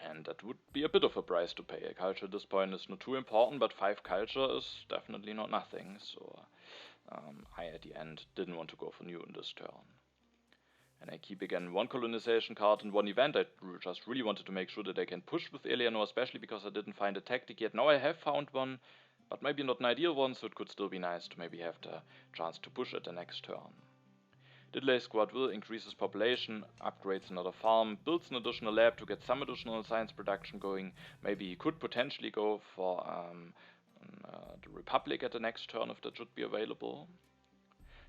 And that would be a bit of a price to pay. A culture at this point is not too important, but 5 culture is definitely not nothing. So I, at the end, didn't want to go for Newton this turn. And I keep again 1 colonization card and 1 event. I just really wanted to make sure that I can push with Eleanor, especially because I didn't find a tactic yet. Now I have found one, but maybe not an ideal one, so it could still be nice to maybe have the chance to push at the next turn. DiddleySquat will increase his population, upgrades another farm, builds an additional lab to get some additional science production going. Maybe he could potentially go for the Republic at the next turn if that should be available.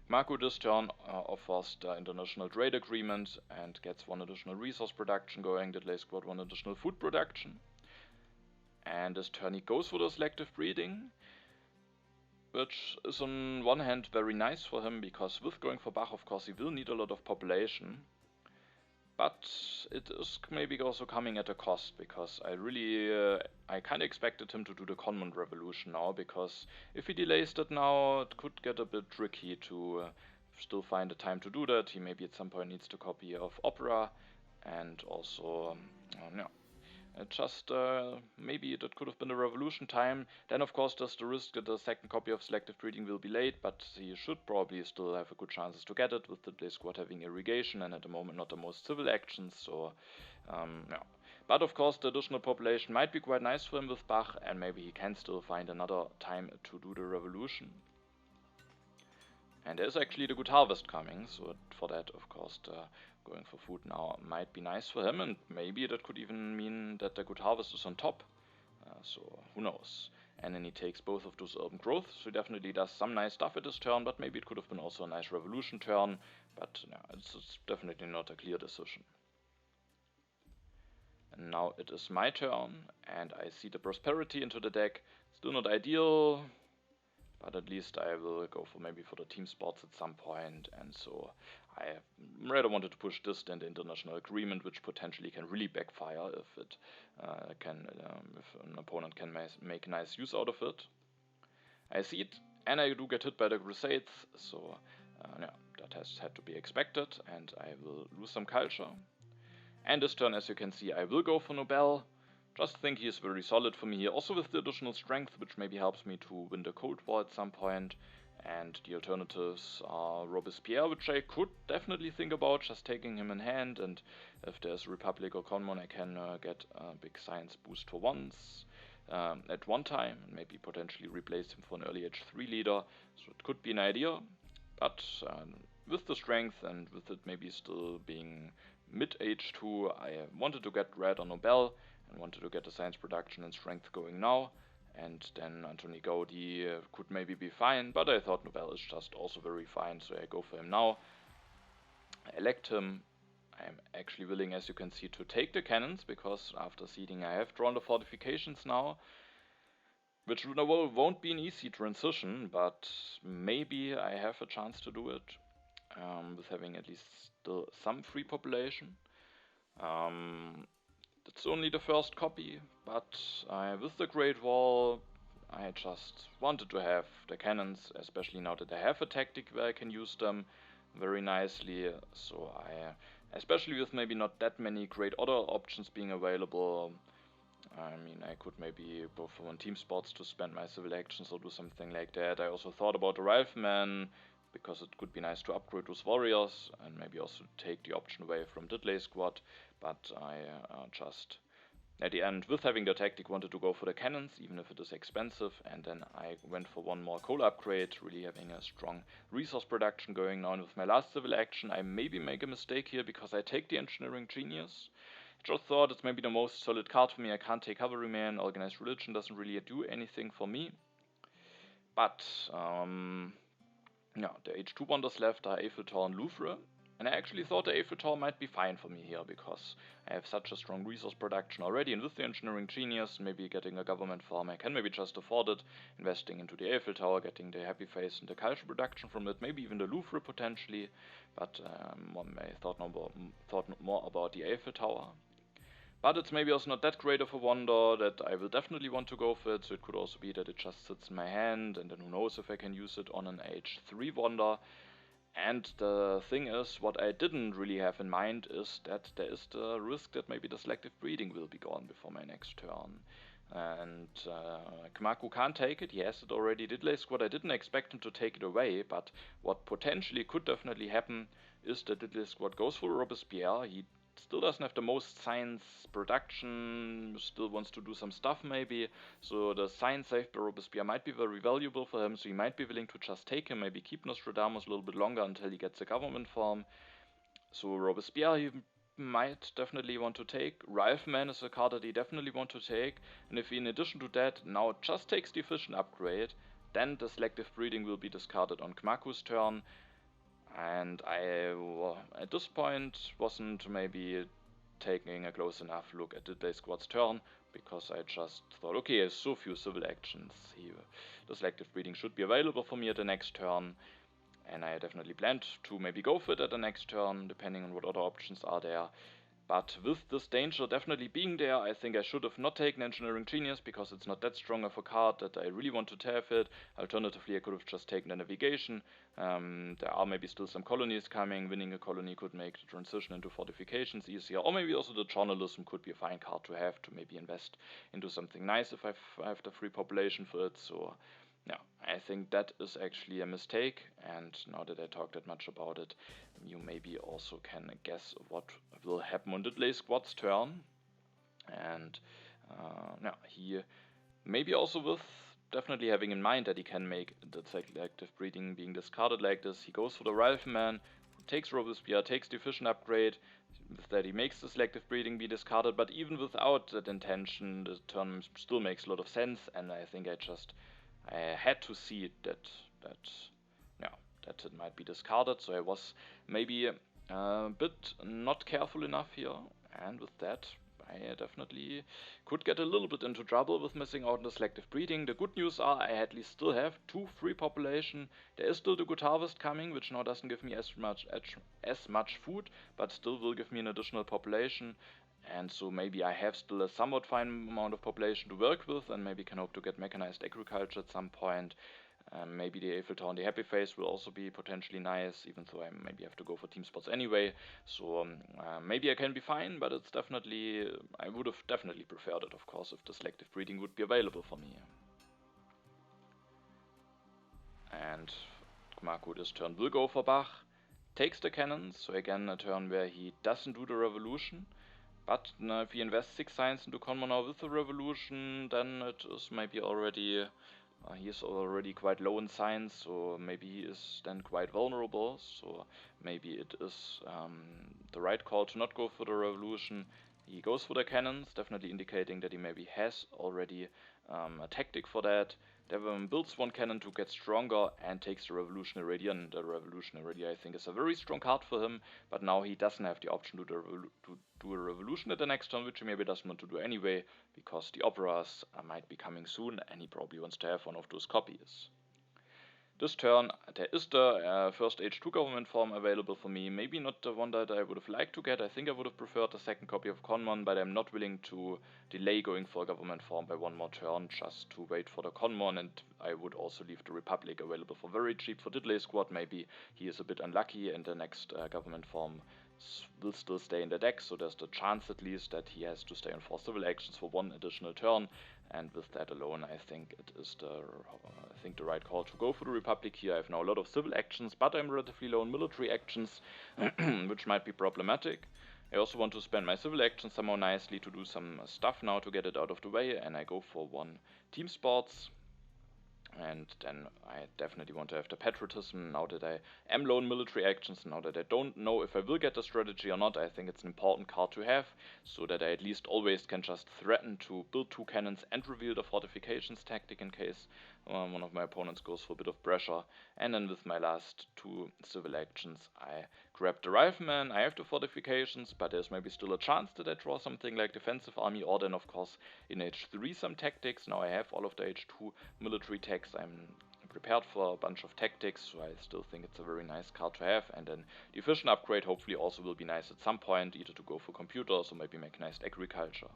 Cmacu this turn offers the international trade agreement and gets 1 additional resource production going. DiddleySquat 1 additional food production. And this turn he goes for the selective breeding, which is on one hand very nice for him, because with going for Bach, of course, he will need a lot of population. But it is maybe also coming at a cost, because I kind of expected him to do the Conmund Revolution now, because if he delays that now, it could get a bit tricky to still find the time to do that. He maybe at some point needs to copy of Opera, and also, maybe that could have been the revolution time. Then of course there's the risk that the second copy of selective breeding will be late, but he should probably still have a good chances to get it, with the DiddleySquat having irrigation and at the moment not the most civil actions, so But of course the additional population might be quite nice for him with Bach, and maybe he can still find another time to do the revolution. And there's actually the Good Harvest coming, so for that, of course, going for food now might be nice for him, and maybe that could even mean that the Good Harvest is on top, so who knows. And then he takes both of those urban growth, so he definitely does some nice stuff at this turn, but maybe it could have been also a nice revolution turn, but it's definitely not a clear decision. And now it is my turn, and I see the Prosperity into the deck. Still not ideal, but at least I will go for maybe for the team sports at some point, and so I rather wanted to push this than the international agreement, which potentially can really backfire if it if an opponent can make nice use out of it. I see it, and I do get hit by the Crusades, so yeah, that has had to be expected, and I will lose some culture. And this turn, as you can see, I will go for Nobel. Just think he is very solid for me here, also with the additional strength, which maybe helps me to win the Cold War at some point. And the alternatives are Robespierre, which I could definitely think about, just taking him in hand, and if there's Republic or Common, I can get a big science boost for once. At one time, and maybe potentially replace him for an early H3 leader, so it could be an idea, but with the strength and with it maybe still being mid H2, I wanted to get red on Nobel and wanted to get the science production and strength going now, and then Anthony Gaudi could maybe be fine, but I thought Nobel is just also very fine, so I go for him now. I elect him. I'm actually willing, as you can see, to take the cannons, because after seeding I have drawn the fortifications now, which won't be an easy transition, but maybe I have a chance to do it, with having at least still some free population. It's only the first copy, but with the Great Wall, I just wanted to have the cannons, especially now that I have a tactic where I can use them very nicely, so especially with maybe not that many great other options being available, I mean, I could maybe go for one team sports to spend my civil actions or do something like that. I also thought about the Rifleman, because it could be nice to upgrade those warriors, and maybe also take the option away from DiddleySquat, but I just, at the end, with having the tactic, wanted to go for the cannons, even if it is expensive, and then I went for one more coal upgrade, really having a strong resource production going now. And with my last civil action, I maybe make a mistake here, because I take the Engineering Genius. Just thought it's maybe the most solid card for me. I can't take Cavalryman. Organized Religion doesn't really do anything for me. But, yeah, the H2 wonders left are Eiffel Tower and Louvre. And I actually thought the Eiffel Tower might be fine for me here, because I have such a strong resource production already. And with the Engineering Genius, maybe getting a government farm, I can maybe just afford it. Investing into the Eiffel Tower, getting the Happy Face and the culture production from it. Maybe even the Louvre potentially. But I thought more about the Eiffel Tower. But it's maybe also not that great of a wonder that I will definitely want to go for it, so it could also be that it just sits in my hand, and then who knows if I can use it on an H3 wonder. And the thing is, what I didn't really have in mind is that there is the risk that maybe the selective breeding will be gone before my next turn. And Cmacu can't take it, he has it already. DiddleySquat, I didn't expect him to take it away, but what potentially could definitely happen is that DiddleySquat goes for Robespierre. He still doesn't have the most science production, still wants to do some stuff maybe, so the science saved by Robespierre might be very valuable for him, so he might be willing to just take him, maybe keep Nostradamus a little bit longer until he gets a government form. So Robespierre he might definitely want to take. Rifleman is a card that he definitely want to take, and if he in addition to that now just takes the efficient upgrade, then the selective breeding will be discarded on Cmacu's turn. And I, at this point, wasn't maybe taking a close enough look at DiddleySquat's turn, because I just thought, okay, he has so few civil actions, the selective breeding should be available for me at the next turn, and I definitely planned to maybe go for it at the next turn, depending on what other options are there. But with this danger definitely being there, I think I should have not taken Engineering Genius, because it's not that strong of a card that I really wanted to have it. Alternatively, I could have just taken the Navigation. There are maybe still some colonies coming. Winning a colony could make the transition into fortifications easier. Or maybe also the Journalism could be a fine card to have, to maybe invest into something nice if I have the free population for it. So yeah, I think that is actually a mistake, and now that I talked that much about it, you maybe also can guess what will happen on DiddleySquat's turn. And yeah, he maybe also with definitely having in mind that he can make the selective breeding being discarded like this, he goes for the Rifleman, takes Robespierre, takes the efficient upgrade, with that he makes the selective breeding be discarded, but even without that intention, the turn still makes a lot of sense, and I think I had to see that it might be discarded, so I was maybe a bit not careful enough here, and with that I definitely could get a little bit into trouble with missing out on the selective breeding. The good news are I at least still have 2 free population. There is still the good harvest coming, which now doesn't give me as much food, but still will give me an additional population. And so maybe I have still a somewhat fine amount of population to work with, and maybe can hope to get mechanized agriculture at some point. Maybe the Eiffeltown, the Happy Face will also be potentially nice, even though I maybe have to go for team spots anyway. So maybe I can be fine, but it's definitely, I would have definitely preferred it, of course, if the selective breeding would be available for me. And Cmacu this turn will go for Bach, takes the cannons, so again a turn where he doesn't do the revolution. But if he invests 6 science into Conmon now with the revolution, then it is maybe already... he is already quite low in science, so maybe he is then quite vulnerable. So maybe it is the right call to not go for the revolution. He goes for the cannons, definitely indicating that he maybe has already a tactic for that. Devon builds 1 cannon to get stronger and takes the Revolutionary Radiant. The Revolutionary Radiant, I think, is a very strong card for him, but now he doesn't have the option to do a revolution at the next turn, which he maybe doesn't want to do anyway, because the operas might be coming soon and he probably wants to have one of those copies. This turn, there is the first H2 government form available for me, maybe not the one that I would have liked to get. I think I would have preferred the second copy of Conmon, but I'm not willing to delay going for a government form by 1 more turn just to wait for the Conmon, and I would also leave the Republic available for very cheap for DiddleySquat. Maybe he is a bit unlucky and the next government form will still stay in the deck, so there's the chance at least that he has to stay on 4 civil actions for 1 additional turn, and with that alone I think it is the right call to go for the Republic here. I have now a lot of civil actions, but I'm relatively low on military actions, which might be problematic. I also want to spend my civil actions somehow nicely to do some stuff now to get it out of the way, and I go for 1 team sports. And then I definitely want to have the patriotism now that I am low in military actions, now that I don't know if I will get the strategy or not. I think it's an important card to have, so that I at least always can just threaten to build 2 cannons and reveal the fortifications tactic in case one of my opponents goes for a bit of pressure. And then with my last 2 civil actions, I grab the rifleman. I have the fortifications, but there's maybe still a chance that I draw something like defensive army, or then of course in H3 some tactics. Now I have all of the H2 military techs. I'm prepared for a bunch of tactics, so I still think it's a very nice card to have. And then the efficient upgrade hopefully also will be nice at some point, either to go for computers or maybe mechanized agriculture.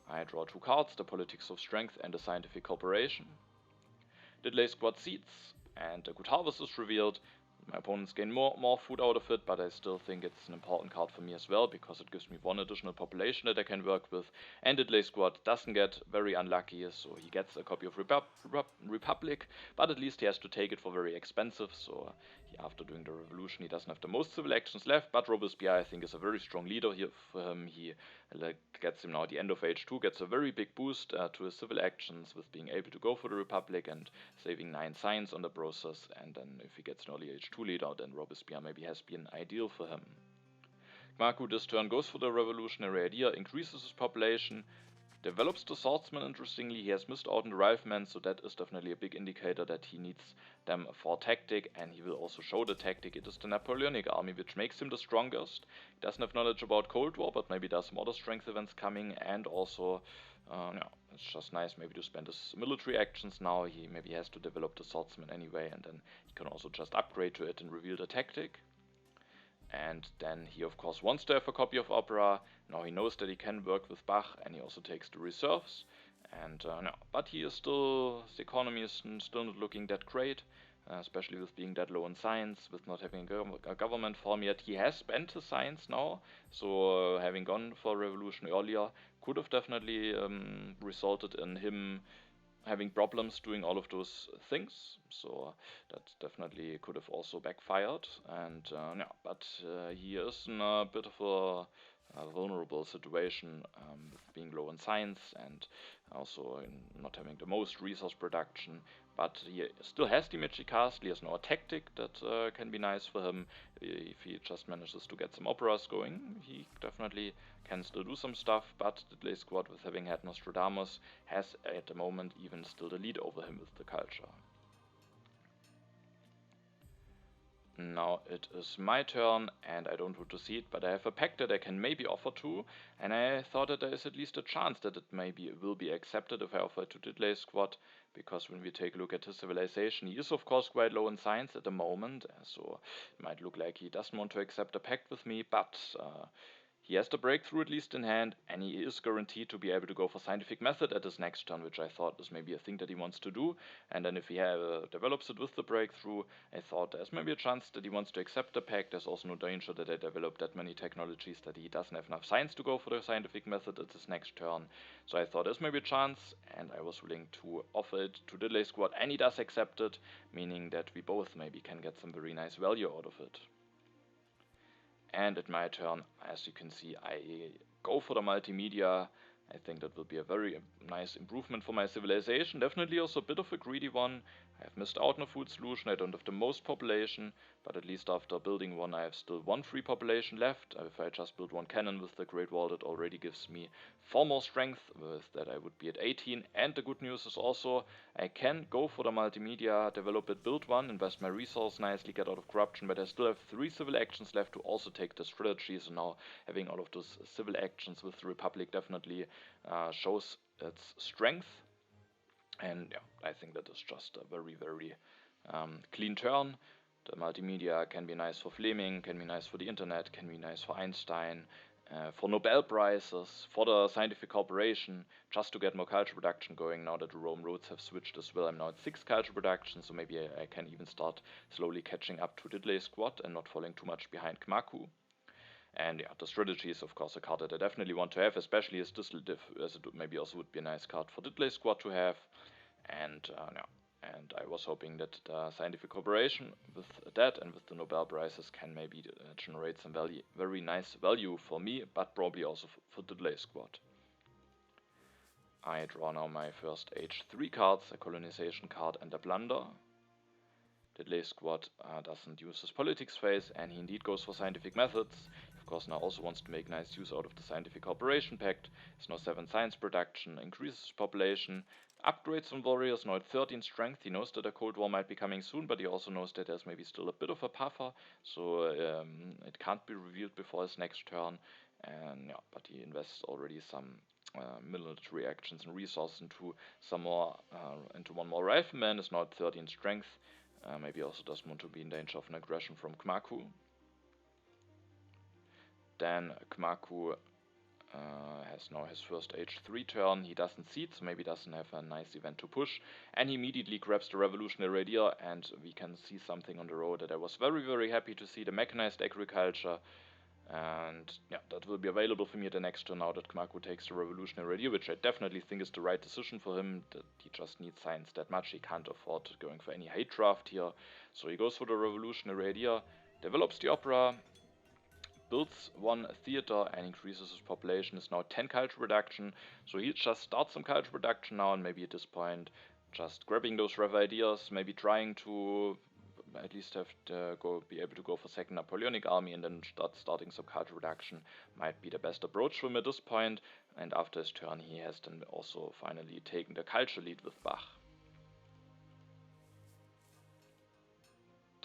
I draw 2 cards, the Politics of Strength and the Scientific Cooperation. DiddleySquat Seeds, and a good harvest is revealed. My opponents gain more food out of it, but I still think it's an important card for me as well, because it gives me 1 additional population that I can work with. And DiddleySquat doesn't get very unlucky, so he gets a copy of Republic, but at least he has to take it for very expensive, so after doing the revolution he doesn't have the most civil actions left, but Robespierre I think is a very strong leader here for him. He gets him now at the end of H2, gets a very big boost to his civil actions with being able to go for the Republic and saving 9 science on the process, and then if he gets an early H2 leader, then Robespierre maybe has been ideal for him. Cmacu this turn goes for the revolutionary idea, increases his population, develops the swordsman. Interestingly, he has missed out on the rifleman, so that is definitely a big indicator that he needs them for tactic, and he will also show the tactic. It is the Napoleonic army which makes him the strongest. He doesn't have knowledge about Cold War, but maybe there's some other strength events coming, and also it's just nice maybe to spend his military actions now. He maybe has to develop the swordsman anyway, and then he can also just upgrade to it and reveal the tactic. And then he of course wants to have a copy of Opera. Now he knows that he can work with Bach, and he also takes the reserves. And but he is still, his economy is still not looking that great, especially with being that low in science, with not having a government form yet. He has spent his science now, so having gone for revolution earlier could have definitely resulted in him having problems doing all of those things, so that definitely could have also backfired. And but he is in a bit of a vulnerable situation with being low in science and also in not having the most resource production. But he still has the Magic Castle. He has now a tactic that can be nice for him. If he just manages to get some operas going, he definitely can still do some stuff. But the DiddleySquat, with having had Nostradamus, has at the moment even still the lead over him with the culture. Now it is my turn, and I don't want to see it, but I have a pact that I can maybe offer to, and I thought that there is at least a chance that it maybe will be accepted if I offer it to DiddleySquat, because when we take a look at his civilization, he is of course quite low in science at the moment, so it might look like he doesn't want to accept a pact with me, but he has the breakthrough at least in hand, and he is guaranteed to be able to go for scientific method at his next turn, which I thought is maybe a thing that he wants to do. And then if he develops it with the breakthrough, I thought there's maybe a chance that he wants to accept the pact. There's also no danger that I develop that many technologies that he doesn't have enough science to go for the scientific method at his next turn. So I thought there's maybe a chance, and I was willing to offer it to DiddleySquat, and he does accept it, meaning that we both maybe can get some very nice value out of it. And at my turn, as you can see, I go for the multimedia. I think that will be a very nice improvement for my civilization. Definitely also a bit of a greedy one. I have missed out on a food solution. I don't have the most population, but at least after building one, I have still one free population left. If I just build one cannon with the Great Wall, that already gives me 4 more strength. With that, I would be at 18. And the good news is also I can go for the multimedia, develop it, build one, invest my resource nicely, get out of corruption, but I still have 3 civil actions left to also take the strategy. So now having all of those civil actions with the Republic definitely shows its strength. And yeah, I think that is just a very, very clean turn. The multimedia can be nice for Fleming, can be nice for the internet, can be nice for Einstein, for Nobel Prizes, for the scientific corporation, just to get more culture production going now that the Rome roads have switched as well. I'm now at 6 culture production, so maybe I can even start slowly catching up to DiddleySquat and not falling too much behind Cmacu. And yeah, the strategy is of course a card that I definitely want to have, especially as this, as it maybe also would be a nice card for DiddleySquat to have. And and I was hoping that the scientific cooperation with that and with the Nobel Prizes can maybe generate some value, very nice value for me, but probably also for DiddleySquat. I draw now my first H3 cards, a colonization card and a blunder. DiddleySquat doesn't use his politics phase, and he indeed goes for scientific methods. Of course, now also wants to make nice use out of the Scientific Cooperation Pact. It's now 7 science production, increases population, upgrades on warriors, now at 13 strength. He knows that a Cold War might be coming soon, but he also knows that there's maybe still a bit of a puffer, so it can't be revealed before his next turn. And yeah, but he invests already some military actions and resources into some more, into one more rifleman. Is now at 13 strength. Maybe also doesn't want to be in danger of an aggression from Cmacu. Then Cmacu has now his first H3 turn. He doesn't seed, so maybe doesn't have a nice event to push. And he immediately grabs the Revolutionary Idea, and we can see something on the road that I was very, very happy to see, the mechanized agriculture. And yeah, that will be available for me at the next turn now that Cmacu takes the Revolutionary Idea, which I definitely think is the right decision for him. That he just needs science that much. He can't afford going for any hate draft here. So he goes for the Revolutionary Idea, develops the opera, builds 1 theater and increases his population. Is now 10 culture production. So he just starts some culture production now, and maybe at this point just grabbing those rev ideas, maybe trying to at least have to be able to go for second Napoleonic army and then starting some culture reduction might be the best approach for him at this point. And after his turn, he has then also finally taken the culture lead with Bach.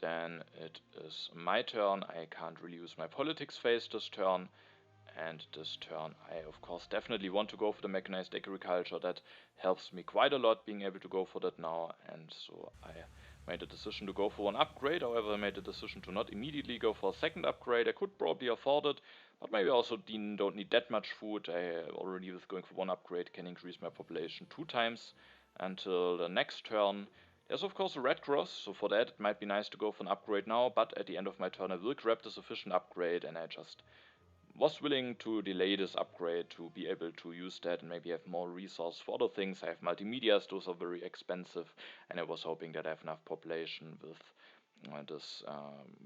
Then it is my turn. I can't really use my politics phase this turn. And this turn, I of course definitely want to go for the mechanized agriculture. That helps me quite a lot being able to go for that now. And so I made a decision to go for 1 upgrade. However, I made a decision to not immediately go for a second upgrade. I could probably afford it, but maybe I also don't need that much food. I already, with going for 1 upgrade, can increase my population 2 times until the next turn. There's of course a red cross, so for that it might be nice to go for an upgrade now, but at the end of my turn I will grab the sufficient upgrade, and I just was willing to delay this upgrade to be able to use that and maybe have more resource for other things. I have multimedias, those are very expensive, and I was hoping that I have enough population with this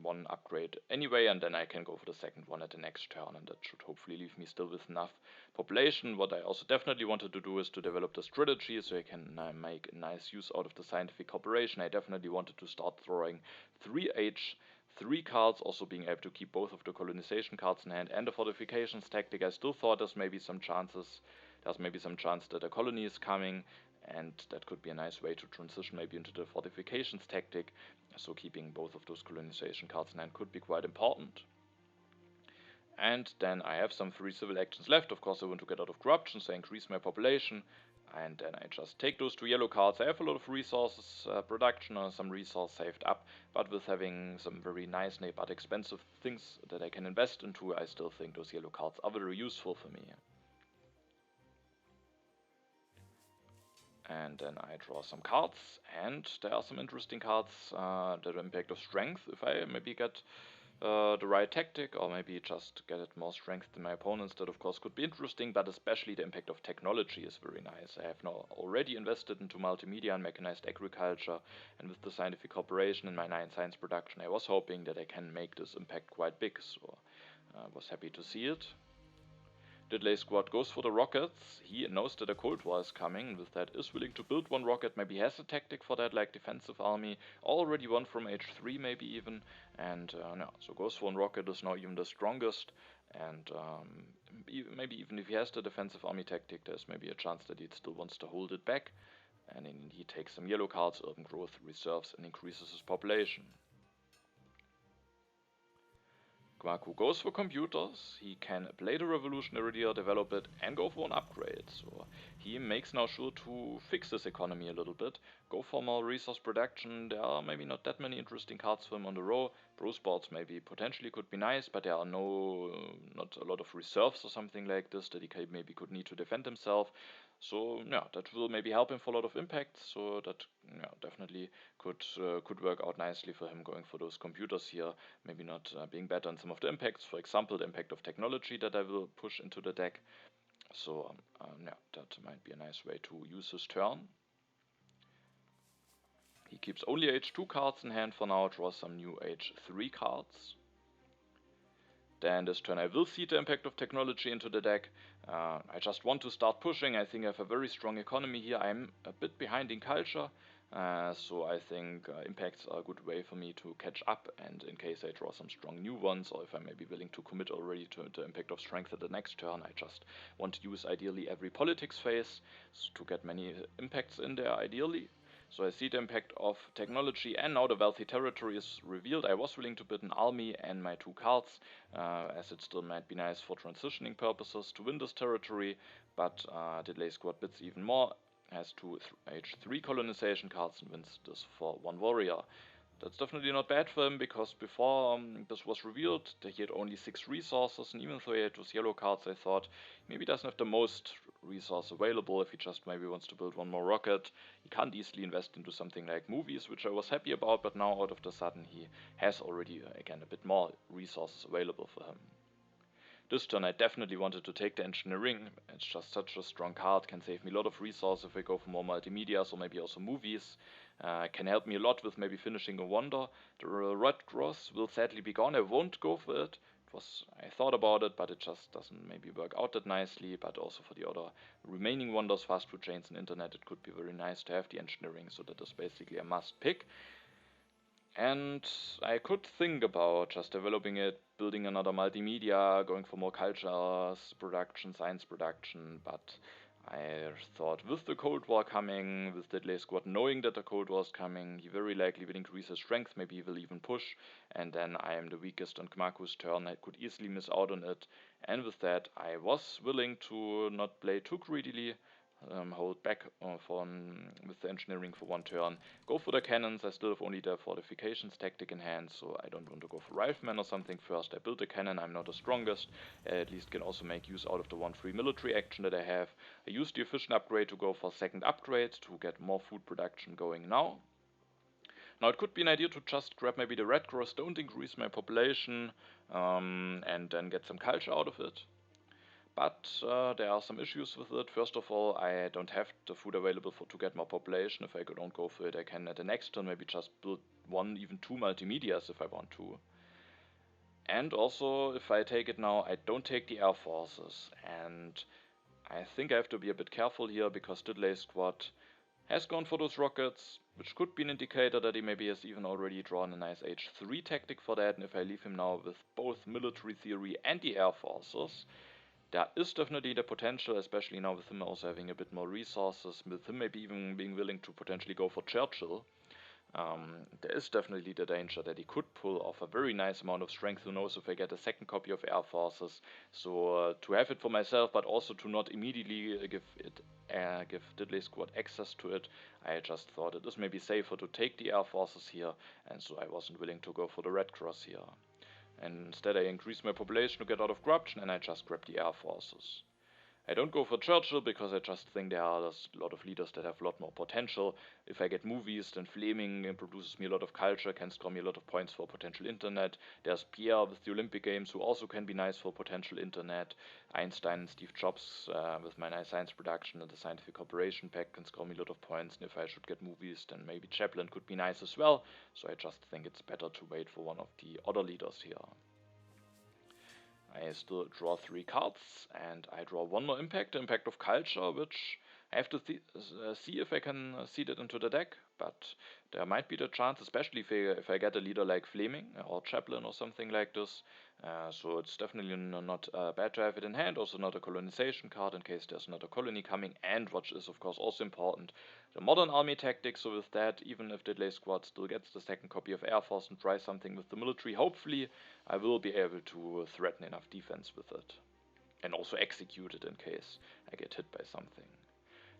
1 upgrade anyway, and then I can go for the second one at the next turn, and that should hopefully leave me still with enough population. What I also definitely wanted to do is to develop the strategy so I can make a nice use out of the scientific cooperation. I definitely wanted to start throwing 3 cards, also being able to keep both of the colonization cards in hand and the fortifications tactic. I still thought there's maybe some chance that a colony is coming, and that could be a nice way to transition maybe into the fortifications tactic. So keeping both of those colonization cards in hand could be quite important. And then I have some free civil actions left. Of course, I want to get out of corruption, so I increase my population. And then I just take those 2 yellow cards. I have a lot of resources, production, or some resource saved up. But with having some very nice but expensive things that I can invest into, I still think those yellow cards are very useful for me. And then I draw some cards, and there are some interesting cards that impact of strength. If I maybe get the right tactic, or maybe just get it more strength than my opponents, that of course could be interesting, but especially the impact of technology is very nice. I have now already invested into multimedia and mechanized agriculture, and with the scientific cooperation in my 9 science production, I was hoping that I can make this impact quite big, so I was happy to see it. DiddleySquat goes for the rockets. He knows that a Cold War is coming, with that is willing to build 1 rocket, maybe has a tactic for that, like defensive army, already one from H3 maybe even, and so goes for 1 rocket, is now even the strongest, and maybe even if he has the defensive army tactic, there's maybe a chance that he still wants to hold it back, and then he takes some yellow cards, urban growth, reserves, and increases his population. Cmacu goes for computers. He can play the revolutionary deal, develop it, and go for an upgrade. So he makes now sure to fix his economy a little bit, go for more resource production. There are maybe not that many interesting cards for him on the row. Pro sports maybe potentially could be nice, but there are not a lot of reserves or something like this that he maybe could need to defend himself. So yeah, that will maybe help him for a lot of impact. So that definitely could work out nicely for him going for those computers here. Maybe not being better on some of the impacts. For example, the impact of technology that I will push into the deck. So yeah, that might be a nice way to use his turn. He keeps only H2 cards in hand for now. Draws some new H3 cards. Then this turn I will see the impact of technology into the deck. I just want to start pushing. I think I have a very strong economy here. I'm a bit behind in culture, so I think impacts are a good way for me to catch up, and in case I draw some strong new ones, or if I may be willing to commit already to the impact of strength at the next turn, I just want to use ideally every politics phase to get many impacts in there ideally. So I see the impact of technology, and now the wealthy territory is revealed. I was willing to bid an army and my 2 cards, as it still might be nice for transitioning purposes to win this territory, but DiddleySquat bids even more, has 2 H3 colonization cards and wins this for 1 warrior. That's definitely not bad for him, because before this was revealed, that he had only 6 resources, and even though he had those yellow cards, I thought maybe he doesn't have the most resource available. If he just maybe wants to build 1 more rocket, he can't easily invest into something like movies, which I was happy about, but now out of the sudden he has already, again, a bit more resources available for him. This turn I definitely wanted to take the engineering. It's just such a strong card, can save me a lot of resources if I go for more multimedia, or maybe also movies. Can help me a lot with maybe finishing a wonder. The red cross will sadly be gone. I won't go for it. I thought about it, but it just doesn't maybe work out that nicely. But also for the other remaining wonders, fast food chains and internet, it could be very nice to have the engineering, so that is basically a must pick. And I could think about just developing it, building another multimedia, going for more cultures, production, science production, but I thought with the Cold War coming, with DiddleySquat knowing that the Cold War is coming, he very likely will increase his strength, maybe he will even push, and then I am the weakest on Cmacu's turn. I could easily miss out on it, and with that I was willing to not play too greedily, hold back with the engineering for 1 turn, go for the cannons. I still have only the fortifications tactic in hand, so I don't want to go for rifleman or something first. I build a cannon, I'm not the strongest, at least can also make use out of the 1 free military action that I have. I use the efficient upgrade to go for 2nd upgrade to get more food production going now. Now it could be an idea to just grab maybe the red cross, don't increase my population, and then get some culture out of it. But there are some issues with it. First of all, I don't have the food available to get more population. If I don't go for it, I can at the next turn maybe just build 1, even 2 multimedias if I want to. And also, if I take it now, I don't take the air forces. And I think I have to be a bit careful here, because DiddleySquat has gone for those rockets, which could be an indicator that he maybe has even already drawn a nice H3 tactic for that. And if I leave him now with both military theory and the air forces, There is definitely the potential, especially now with him also having a bit more resources, with him maybe even being willing to potentially go for Churchill. There is definitely the danger that he could pull off a very nice amount of strength. Who knows if I get a second copy of Air Forces? So to have it for myself, but also to not immediately give DiddleySquat access to it, I just thought it is maybe safer to take the Air Forces here, and so I wasn't willing to go for the Red Cross here. And instead I increased my population to get out of corruption, and I just grabbed the Air Forces. I don't go for Churchill because I just think there's a lot of leaders that have a lot more potential. If I get movies, then Fleming produces me a lot of culture, can score me a lot of points for potential internet. There's Pierre with the Olympic Games, who also can be nice for potential internet. Einstein and Steve Jobs with my nice science production and the scientific cooperation pack can score me a lot of points. And if I should get movies, then maybe Chaplin could be nice as well. So I just think it's better to wait for one of the other leaders here. I still draw 3 cards, and I draw one more impact, the impact of culture, which I have to see if I can seed it into the deck, but there might be the chance, especially if I get a leader like Fleming or Chaplin or something like this. So it's definitely not bad to have it in hand, also not a colonization card in case there's another colony coming, and what is of course also important, the modern army tactics. So with that, even if DiddleySquat still gets the second copy of Air Force and tries something with the military, hopefully I will be able to threaten enough defense with it, and also execute it in case I get hit by something.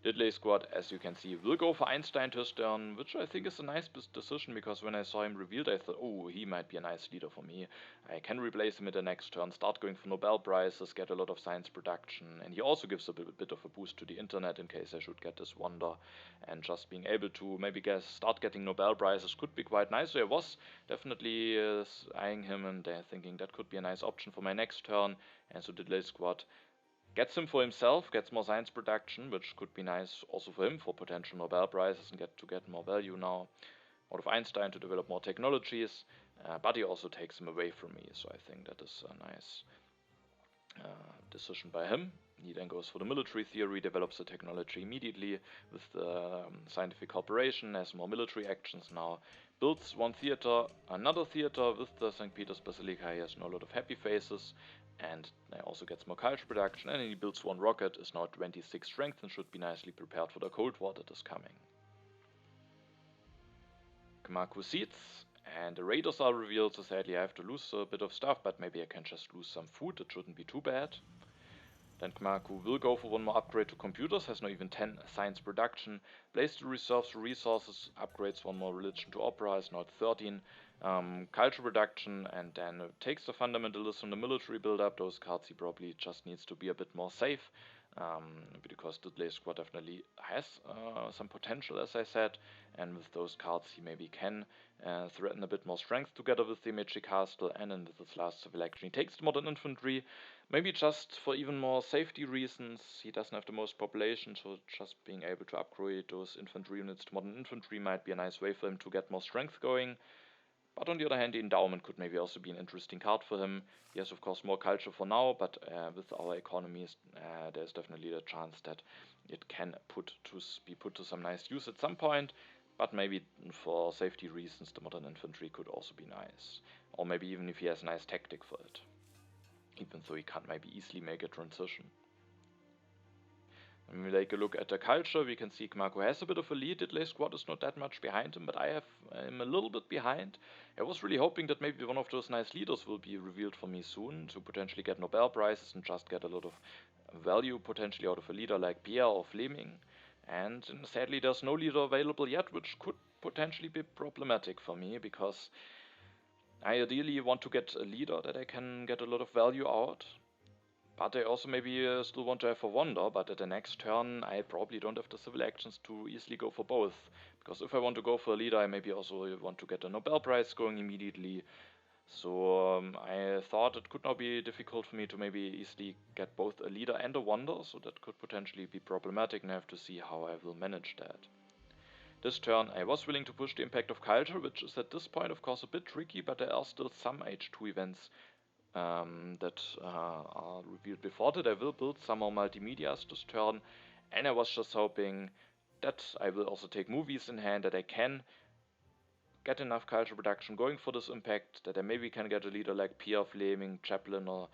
DiddleySquat, as you can see, will go for Einstein to his turn, which I think is a nice decision, because when I saw him revealed, I thought, oh, he might be a nice leader for me. I can replace him in the next turn, start going for Nobel Prizes, get a lot of science production, and he also gives a bit of a boost to the internet in case I should get this wonder, and just being able to maybe start getting Nobel Prizes could be quite nice. So I was definitely eyeing him and thinking that could be a nice option for my next turn, and so DiddleySquat gets him for himself, gets more science production, which could be nice also for him for potential Nobel Prizes and get more value now out of Einstein to develop more technologies, but he also takes him away from me, so I think that is a nice decision by him. He then goes for the military theory, develops the technology immediately with the scientific cooperation, has more military actions now, builds one theater, another theater with the St. Peter's Basilica. He has now a lot of happy faces, and also gets more culture production, and then he builds one rocket, is now 26 strength and should be nicely prepared for the Cold War that is coming. Cmacu seeds, and the raiders are revealed, so sadly I have to lose a bit of stuff, but maybe I can just lose some food, it shouldn't be too bad. Then Cmacu will go for one more upgrade to computers, has now even 10 science production, plays the reserves for resources, upgrades one more religion to opera, is now at 13, culture production, and then takes the fundamentalism, the military build-up. Those cards he probably just needs to be a bit more safe, because DiddleySquat definitely has some potential, as I said, and with those cards he maybe can threaten a bit more strength together with the Meiji Castle, and then with his last civil action he takes the modern infantry, maybe just for even more safety reasons. He doesn't have the most population, so just being able to upgrade those infantry units to modern infantry might be a nice way for him to get more strength going. But on the other hand, the endowment could maybe also be an interesting card for him. He has of course more culture for now, but with our economies there's definitely the chance that it can be put to some nice use at some point. But maybe for safety reasons the modern infantry could also be nice. Or maybe even if he has a nice tactic for it. Even though he can't maybe easily make a transition. When we take a look at the culture, we can see Cmacu has a bit of a lead. DiddleySquat is not that much behind him, but I have him a little bit behind. I was really hoping that maybe one of those nice leaders will be revealed for me soon, to potentially get Nobel Prizes and just get a lot of value potentially out of a leader like Pierre or Fleming. And sadly there's no leader available yet, which could potentially be problematic for me, because I ideally want to get a leader that I can get a lot of value out. But I also maybe still want to have a wonder, but at the next turn I probably don't have the civil actions to easily go for both. Because if I want to go for a leader, I maybe also want to get a Nobel Prize going immediately. So I thought it could now be difficult for me to maybe easily get both a leader and a wonder, so that could potentially be problematic, and I have to see how I will manage that. This turn I was willing to push the impact of culture, which is at this point of course a bit tricky, but there are still some H2 events that are revealed before that. I will build some more multimedias this turn, and I was just hoping that I will also take movies in hand, that I can get enough culture production going for this impact, that I maybe can get a leader like Pierre, Fleming, Chaplin, or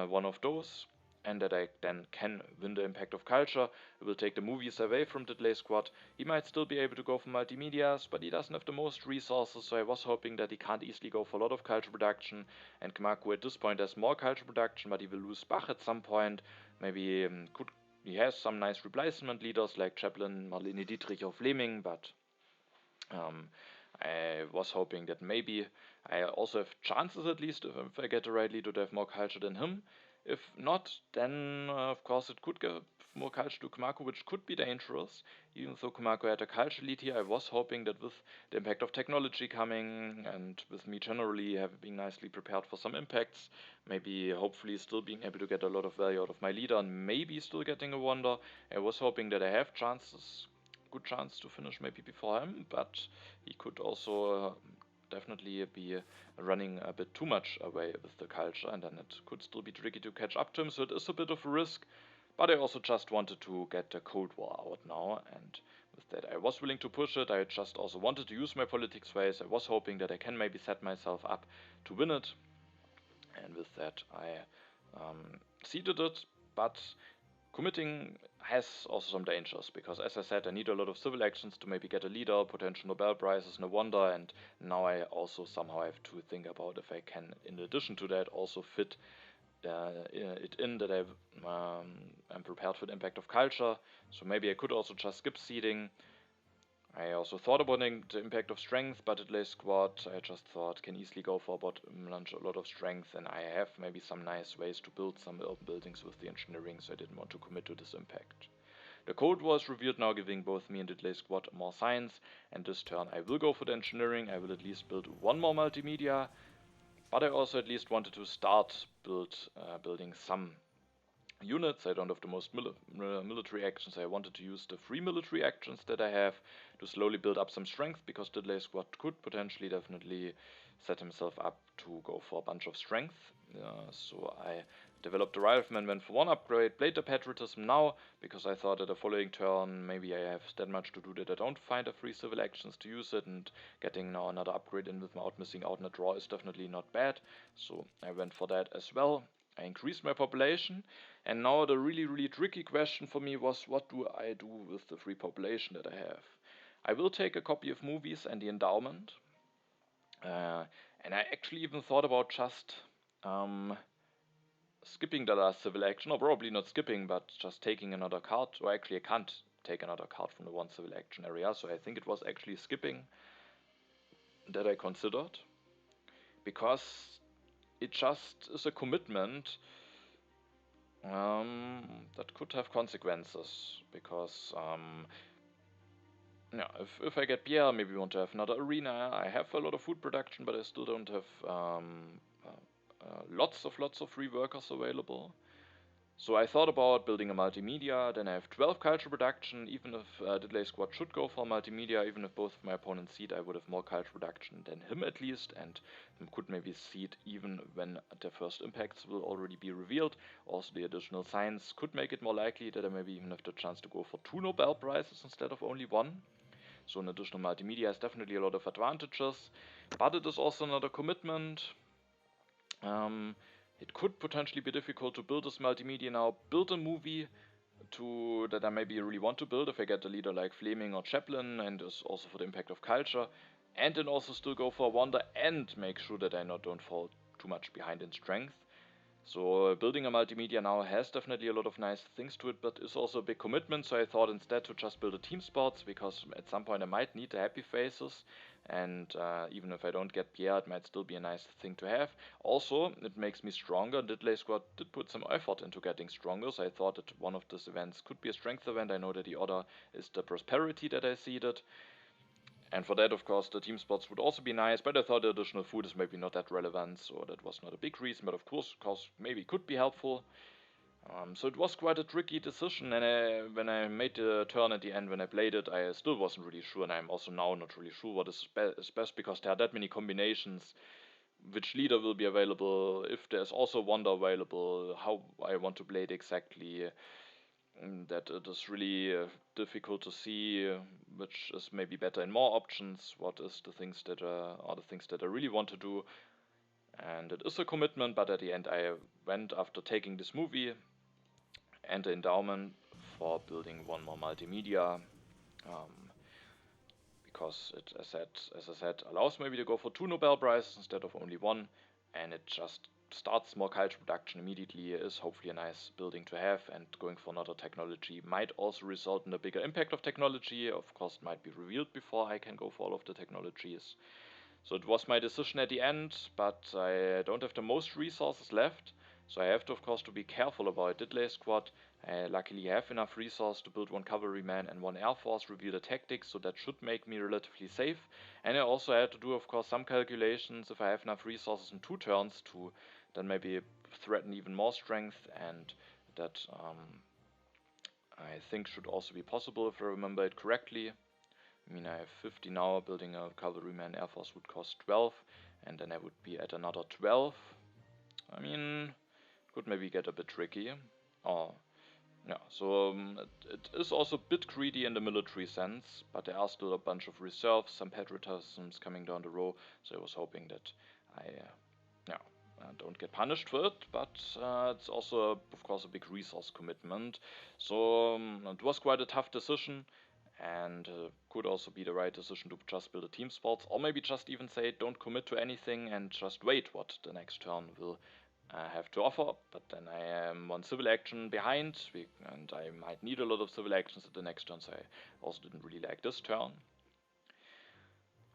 one of those. and that I then can win the impact of culture. It will take the movies away from DiddleySquat. He might still be able to go for multimedias, but he doesn't have the most resources, so I was hoping that he can't easily go for a lot of culture production, and Cmacu at this point has more culture production, but he will lose Bach at some point. Maybe he has some nice replacement leaders like Chaplin, Marlene Dietrich or Fleming, but I was hoping that maybe I also have chances, at least if I get the right leader, to have more culture than him. If not, then of course it could give more culture to Cmacu, which could be dangerous. Even though Cmacu had a culture lead here, I was hoping that with the impact of technology coming, and with me generally having been nicely prepared for some impacts, maybe hopefully still being able to get a lot of value out of my leader, and maybe still getting a wonder. I was hoping that I have chances, good chance to finish maybe before him, but he could also definitely be running a bit too much away with the culture, and then it could still be tricky to catch up to him, so it is a bit of a risk. But I also just wanted to get the Cold War out now, and with that I was willing to push it. I just also wanted to use my politics phase. I was hoping that I can maybe set myself up to win it, and with that I seeded it, but committing has also some dangers, because as I said, I need a lot of civil actions to maybe get a leader, potential Nobel Prizes, no wonder, and now I also somehow have to think about if I can, in addition to that, also fit it in that I'm prepared for the impact of culture. So maybe I could also just skip seeding. I also thought about the impact of strength, but at DiddleySquat I just thought can easily go for about a lot of strength, and I have maybe some nice ways to build some urban buildings with the engineering, so I didn't want to commit to this impact. The Cold War is revealed now, giving both me and DiddleySquat more science, and this turn I will go for the engineering. I will at least build one more multimedia, but I also at least wanted to start building some units. I don't have the most military actions. I wanted to use the free military actions that I have to slowly build up some strength, because DiddleySquat could potentially definitely set himself up to go for a bunch of strength. So I developed the Rifleman, went for one upgrade, played the Patriotism now, because I thought that the following turn maybe I have that much to do that I don't find a free civil actions to use it, and getting now another upgrade in without missing out on a draw is definitely not bad. So I went for that as well. I increased my population, and now the really tricky question for me was, what do I do with the free population that I have? I will take a copy of movies and the endowment, and I actually even thought about just skipping the last civil action, or probably not skipping, but just taking another card. Or actually I can't take another card from the one civil action area, so I think it was actually skipping that I considered, because it just is a commitment that could have consequences, because yeah, if I get Pierre, maybe we want to have another arena. I have a lot of food production, but I still don't have lots of free workers available. So I thought about building a multimedia. Then I have 12 culture production. Even if DiddleySquat should go for multimedia, even if both of my opponents seed, I would have more culture production than him at least, and could maybe seed even when the first impacts will already be revealed. Also, the additional science could make it more likely that I maybe even have the chance to go for 2 Nobel Prizes instead of only 1. So an additional multimedia has definitely a lot of advantages, but it is also another commitment. It could potentially be difficult to build this multimedia now, build a movie that I maybe really want to build if I get a leader like Fleming or Chaplin, and is also for the impact of culture, and then also still go for a wonder and make sure that I don't fall too much behind in strength. So building a multimedia now has definitely a lot of nice things to it, but is also a big commitment, so I thought instead to just build a team sports, because at some point I might need the happy faces, and even if I don't get Pierre, it might still be a nice thing to have. Also, it makes me stronger. DiddleySquat did put some effort into getting stronger, so I thought that one of these events could be a strength event. I know that the other is the prosperity that I seeded. And for that, of course, the team spots would also be nice, but I thought the additional food is maybe not that relevant, so that was not a big reason, but of course maybe could be helpful. So it was quite a tricky decision, and when I made the turn at the end, when I played it, I still wasn't really sure, and I'm also now not really sure what is best, because there are that many combinations, which leader will be available, if there's also wonder available, how I want to play it exactly. That it is really difficult to see which is maybe better in more options, what is the things that are the things that I really want to do. And it is a commitment, but at the end I went, after taking this movie, and the endowment for building one more multimedia. Because it, as I said, allows maybe to go for 2 Nobel Prizes instead of only 1, and it just starts more culture production immediately, is hopefully a nice building to have, and going for another technology might also result in a bigger impact of technology. Of course, it might be revealed before I can go for all of the technologies. So it was my decision at the end, but I don't have the most resources left, so I have to, of course, to be careful about DiddleySquat. I luckily have enough resource to build 1 cavalryman and 1 air force, reveal the tactics, so that should make me relatively safe. And I also had to do, of course, some calculations if I have enough resources in 2 turns to then maybe threaten even more strength, and that I think should also be possible if I remember it correctly. I mean, I have 50 now, building a cavalryman air force would cost 12, and then I would be at another 12. I mean, could maybe get a bit tricky. Oh, yeah, so it is also a bit greedy in the military sense, but there are still a bunch of reserves, some patriotisms coming down the row, so I was hoping that I don't get punished for it, but it's also, of course, a big resource commitment. So it was quite a tough decision, and could also be the right decision to just build a team sports, or maybe just even say don't commit to anything and just wait what the next turn will have to offer. But then I am 1 civil action behind, and I might need a lot of civil actions at the next turn, so I also didn't really like this turn.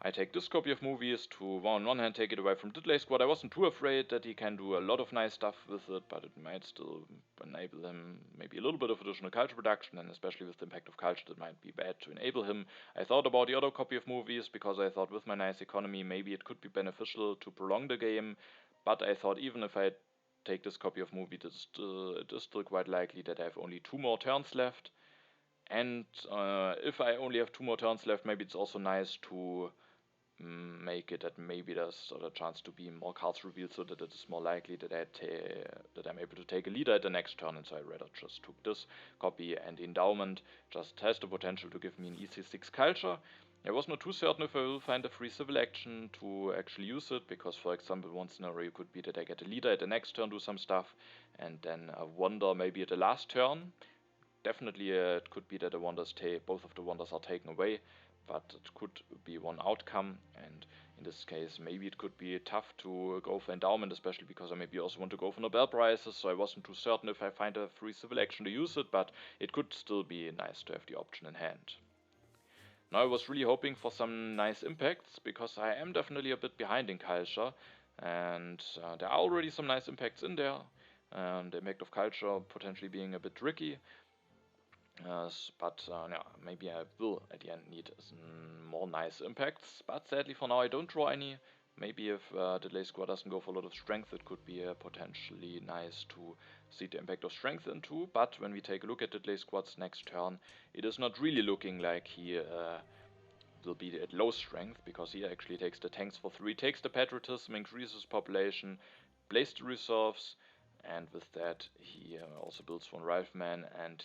I take this copy of movies to, on one hand, take it away from DiddleySquat. I wasn't too afraid that he can do a lot of nice stuff with it, but it might still enable him maybe a little bit of additional culture production, and especially with the impact of culture, that might be bad to enable him. I thought about the other copy of movies, because I thought with my nice economy, maybe it could be beneficial to prolong the game, but I thought even if I take this copy of movie, it is still quite likely that I have only 2 more turns left. And if I only have 2 more turns left, maybe it's also nice to make it that maybe there's a chance to be more cards revealed, so that it is more likely that I'm able to take a leader at the next turn, and so I rather just took this copy, and the endowment just has the potential to give me an EC6 culture. I was not too certain if I will find a free civil action to actually use it, because for example 1 scenario could be that I get a leader at the next turn, do some stuff, and then a wonder maybe at the last turn. Definitely it could be that both of the wonders are taken away, but it could be one outcome, and in this case maybe it could be tough to go for endowment, especially because I maybe also want to go for Nobel Prizes, so I wasn't too certain if I find a free civil action to use it, but it could still be nice to have the option in hand. Now I was really hoping for some nice impacts, because I am definitely a bit behind in culture, and there are already some nice impacts in there, the impact of culture potentially being a bit tricky. But yeah, maybe I will at the end need some more nice impacts, but sadly for now I don't draw any. Maybe if DiddleySquat doesn't go for a lot of strength, it could be potentially nice to see the impact of strength into, but when we take a look at DiddleySquat's next turn, it is not really looking like he will be at low strength, because he actually takes the tanks for 3, takes the patriotism, increases population, plays the reserves, and with that he also builds 1 rifleman, and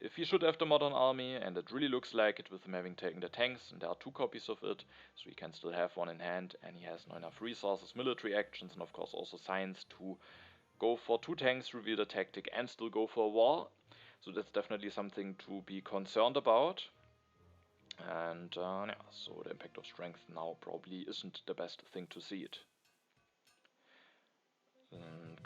if he should have the modern army, and it really looks like it with him having taken the tanks, and there are 2 copies of it, so he can still have 1 in hand, and he has not enough resources, military actions, and of course also science to go for 2 tanks, reveal the tactic, and still go for a war. So that's definitely something to be concerned about. And yeah, so the impact of strength now probably isn't the best thing to see it.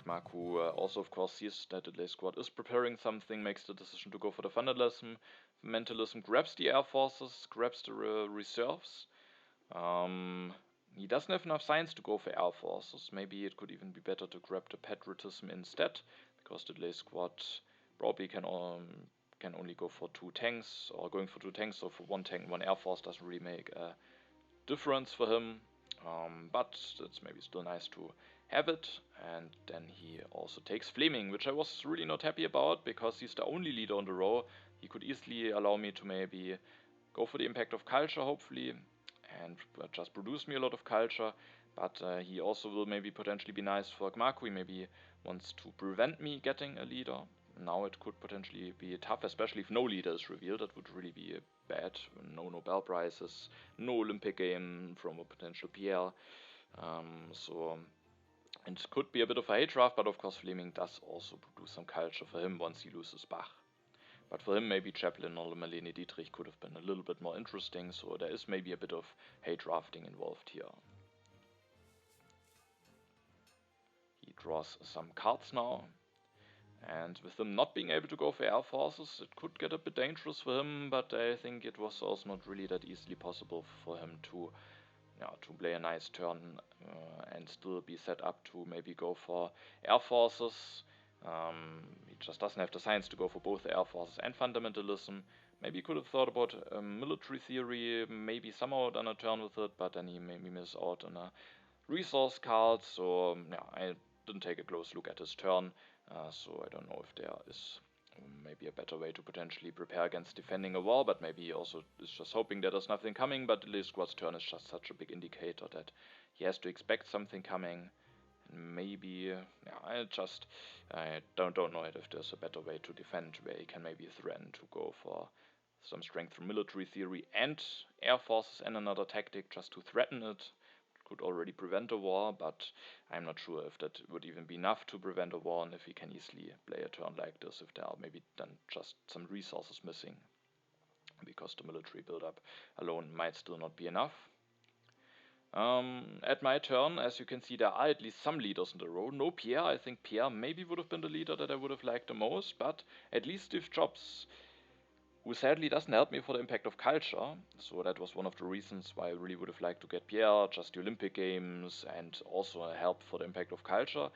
Cmacu also, of course, sees that the DiddleySquat is preparing something, makes the decision to go for the vandalism, mentalism, grabs the air forces, grabs the reserves. He doesn't have enough science to go for air forces. Maybe it could even be better to grab the patriotism instead, because the DiddleySquat probably can only go for 2 tanks, or going for 2 tanks, so for 1 tank, 1 air force doesn't really make a difference for him. But it's maybe still nice to have it. And then he also takes Flaming, which I was really not happy about, because he's the only leader on the row. He could easily allow me to maybe go for the impact of culture, hopefully, and just produce me a lot of culture. But he also will maybe potentially be nice for Cmacu. He maybe wants to prevent me getting a leader. Now it could potentially be tough, especially if no leader is revealed. That would really be bad. No Nobel Prizes, no Olympic game from a potential PL. So It could be a bit of a hate draft, but of course Fleming does also produce some culture for him once he loses Bach. But for him, maybe Chaplin or Marlene Dietrich could have been a little bit more interesting, so there is maybe a bit of hate drafting involved here. He draws some cards now, and with him not being able to go for air forces, it could get a bit dangerous for him, but I think it was also not really that easily possible for him to play a nice turn and still be set up to maybe go for air forces. He just doesn't have the science to go for both air forces and fundamentalism. Maybe he could have thought about military theory, maybe somehow done a turn with it, but then he maybe missed out on a resource card. So I didn't take a close look at his turn, so I don't know if there is maybe a better way to potentially prepare against defending a wall, but maybe he also is just hoping that there's nothing coming. But DiddleySquat's turn is just such a big indicator that he has to expect something coming. And maybe, I don't know if there's a better way to defend where he can maybe threaten to go for some strength from military theory and air forces and another tactic just to threaten it. Could already prevent a war, but I'm not sure if that would even be enough to prevent a war, and if he can easily play a turn like this, if there are maybe then just some resources missing, because the military buildup alone might still not be enough. At my turn, as you can see, there are at least some leaders in the row. No Pierre. I think Pierre maybe would have been the leader that I would have liked the most, but at least Steve Jobs, who sadly doesn't help me for the impact of culture. So that was one of the reasons why I really would have liked to get Pierre, just the Olympic Games, and also a help for the impact of culture.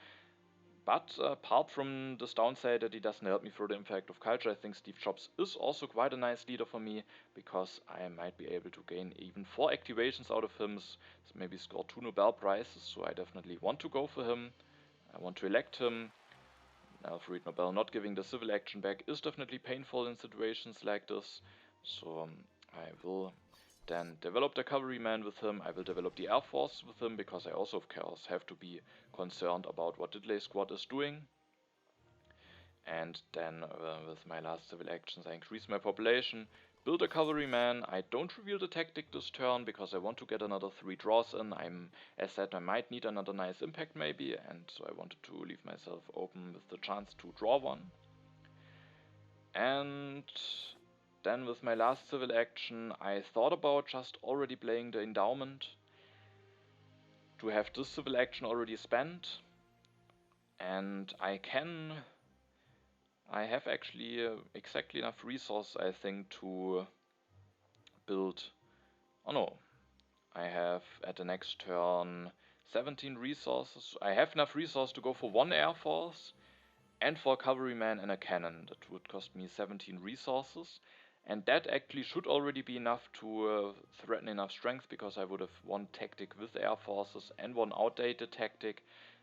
But apart from this downside that he doesn't help me for the impact of culture, I think Steve Jobs is also quite a nice leader for me, because I might be able to gain even 4 activations out of him, maybe score 2 Nobel Prizes, so I definitely want to go for him. I want to elect him. Alfred Nobel not giving the civil action back is definitely painful in situations like this, so I will then develop the cavalryman with him. I will develop the air force with him, because I also of course have to be concerned about what DiddleySquat is doing. And then with my last civil actions I increase my population, build a cavalryman. I don't reveal the tactic this turn because I want to get another 3 draws in. As said, I might need another nice impact maybe, and so I wanted to leave myself open with the chance to draw one. And then with my last civil action, I thought about just already playing the endowment to have this civil action already spent, and I have actually exactly enough resource, I think, to build. Oh no, I have at the next turn 17 resources. I have enough resource to go for 1 air force and for a cavalryman and a cannon. That would cost me 17 resources, and that actually should already be enough to threaten enough strength, because I would have 1 tactic with air forces and 1 outdated tactic.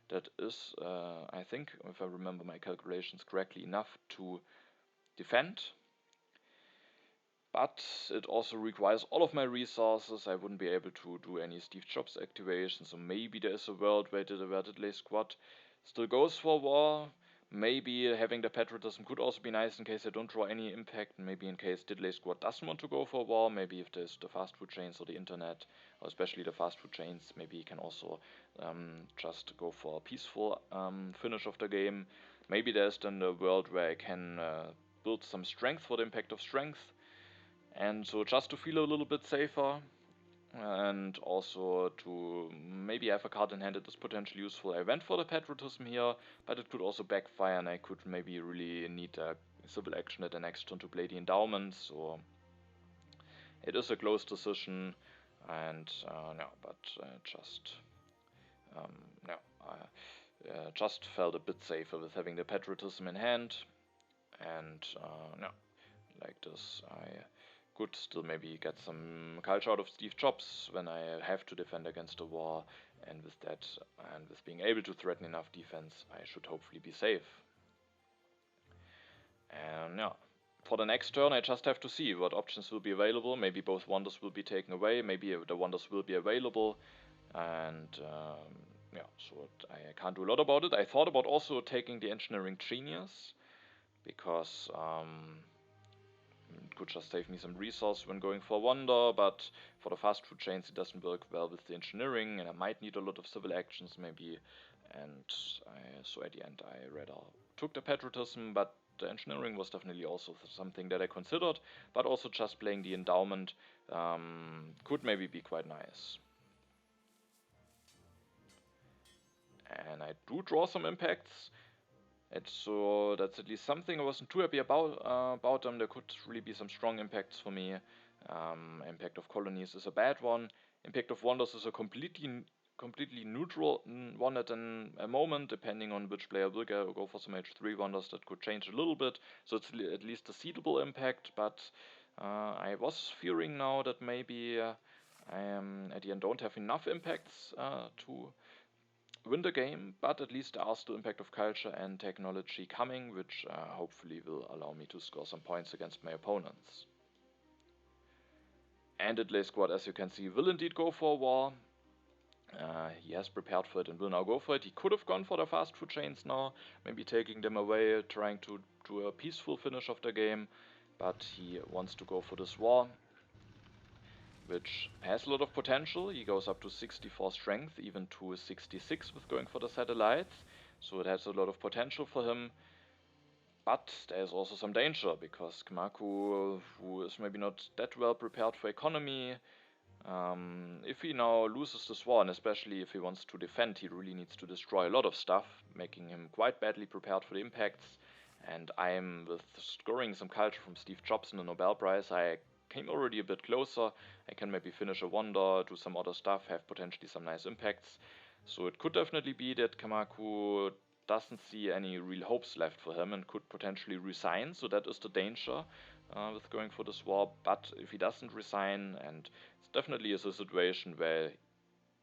That is, I think, if I remember my calculations correctly, enough to defend. But it also requires all of my resources. I wouldn't be able to do any Steve Jobs activation, so maybe there is a world where DiddleySquat still goes for war. Maybe having the patriotism could also be nice in case I don't draw any impact, and maybe in case DiddleySquat doesn't want to go for war. Maybe if there's the fast food chains or the internet, or especially the fast food chains, maybe he can also just go for a peaceful finish of the game. Maybe there's then a world where I can build some strength for the impact of strength, and so just to feel a little bit safer, and also to maybe have a card in hand that is potentially useful. I went for the patriotism here, but it could also backfire, and I could maybe really need a civil action at the next turn to play the endowment. So it is a close decision, and just felt a bit safer with having the patriotism in hand, and like this I could still maybe get some culture out of Steve Jobs when I have to defend against a war, and with that, and with being able to threaten enough defense, I should hopefully be safe. And for the next turn I just have to see what options will be available. Maybe both wonders will be taken away, maybe the wonders will be available, and so I can't do a lot about it. I thought about also taking the engineering genius, because it could just save me some resource when going for wonder, but for the fast food chains it doesn't work well with the engineering, and I might need a lot of civil actions. Maybe And so at the end I rather took the patriotism, but the engineering was definitely also something that I considered, but also just playing the endowment could maybe be quite nice. And I do draw some impacts. So that's at least something I wasn't too happy about them. There could really be some strong impacts for me. Impact of colonies is a bad one. Impact of wonders is a completely neutral one at a moment, depending on which player will go for some H3 wonders. That could change a little bit, so it's at least a seedable impact. But I was fearing now that maybe I at the end don't have enough impacts to win the game, but at least there are still impact of culture and technology coming, which hopefully will allow me to score some points against my opponents. And DiddleySquat, as you can see, will indeed go for war. He has prepared for it and will now go for it. He could have gone for the fast food chains now, maybe taking them away, trying to do a peaceful finish of the game, but he wants to go for this war, which has a lot of potential. He goes up to 64 strength, even to 66 with going for the satellites, so it has a lot of potential for him. But there's also some danger, because Cmacu, who is maybe not that well prepared for economy, if he now loses this war, and especially if he wants to defend, he really needs to destroy a lot of stuff, making him quite badly prepared for the impacts. And I'm, with scoring some culture from Steve Jobs in the Nobel Prize, I came already a bit closer. I can maybe finish a wonder, do some other stuff, have potentially some nice impacts. So it could definitely be that Cmacu doesn't see any real hopes left for him and could potentially resign, so that is the danger with going for this war. But if he doesn't resign, and it's definitely is a situation where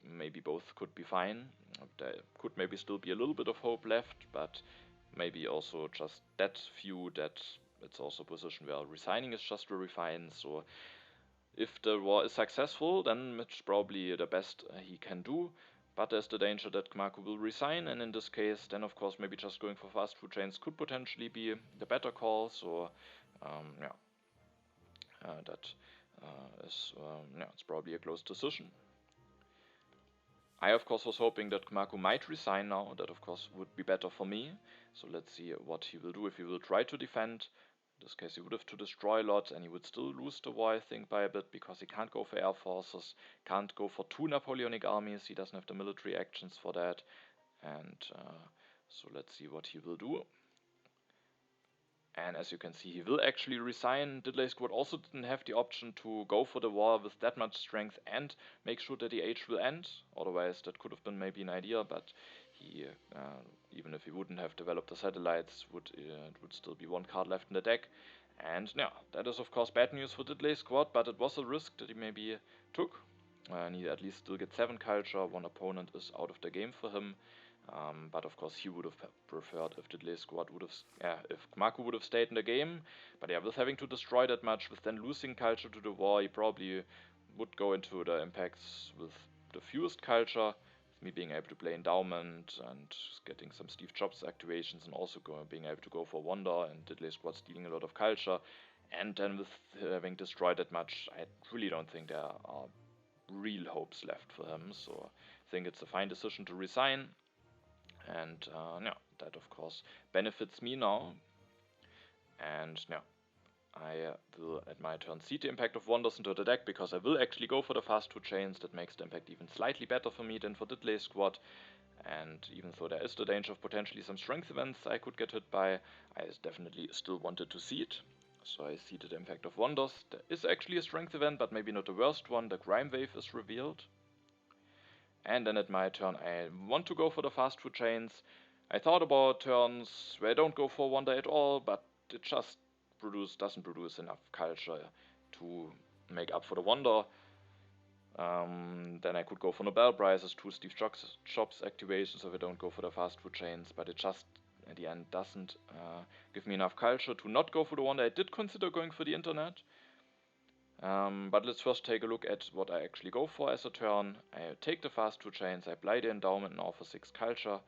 maybe both could be fine, there could maybe still be a little bit of hope left, but maybe also just that few that it's also a position where resigning is just very fine. So if the war is successful, then it's probably the best he can do. But there's the danger that Cmacu will resign, and in this case, then of course maybe just going for fast food chains could potentially be the better call. So yeah, that is yeah, it's probably a close decision. I of course was hoping that Cmacu might resign now. That of course would be better for me. So let's see what he will do. If he will try to defend, in this case he would have to destroy a lot, and he would still lose the war, I think, by a bit, because he can't go for air forces, can't go for 2 Napoleonic armies, he doesn't have the military actions for that. And so let's see what he will do. And as you can see, he will actually resign. DiddleySquat also didn't have the option to go for the war with that much strength and make sure that the age will end. Otherwise, that could have been maybe an idea, but he, even if he wouldn't have developed the satellites, it would still be 1 card left in the deck. And yeah, that is of course bad news for DiddleySquat, but it was a risk that he maybe took. And he at least still gets 7 culture. 1 opponent is out of the game for him. But of course he would have preferred if DiddleySquat would have, if Cmacu would have stayed in the game. But yeah, with having to destroy that much, with then losing culture to the war, he probably would go into the impacts with the fewest culture, with me being able to play endowment and getting some Steve Jobs activations, and also being able to go for wonder, and DiddleySquat stealing a lot of culture. And then with having destroyed that much, I really don't think there are real hopes left for him. So I think it's a fine decision to resign. And yeah, that of course benefits me now. And yeah, I will at my turn seed the impact of wonders into the deck, because I will actually go for the fast food chains. That makes the impact even slightly better for me than for DiddleySquat. And even though there is the danger of potentially some strength events I could get hit by, I definitely still wanted to seed. So I seeded the impact of wonders. There is actually a strength event, but maybe not the worst one. The Grime Wave is revealed. And then at my turn, I want to go for the fast food chains. I thought about turns where I don't go for wonder at all, but it just doesn't produce enough culture to make up for the wonder. Then I could go for Nobel Prizes, 2 Steve Jobs activations if I don't go for the fast food chains, but it just at the end doesn't give me enough culture to not go for the wonder. I did consider going for the internet. But let's first take a look at what I actually go for as a turn. I take the fast food chains, I apply the endowment now for 6 culture.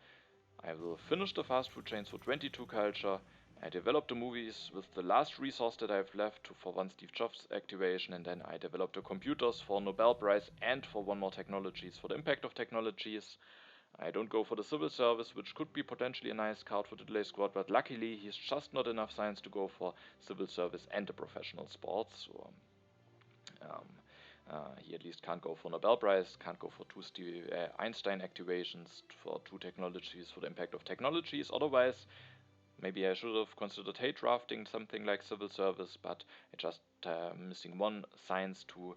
I will finish the fast food chains for 22 culture. I develop the movies with the last resource that I have left for 1 Steve Jobs activation, and then I develop the computers for Nobel Prize and for 1 more technologies for the impact of technologies. I don't go for the civil service, which could be potentially a nice card for the DiddleySquat, but luckily he's just not enough science to go for civil service and a professional sports. So um, he at least can't go for Nobel Prize, can't go for two Einstein activations, for two technologies, for the impact of technologies. Otherwise, maybe I should have considered hate drafting something like civil service, but I just missing one science to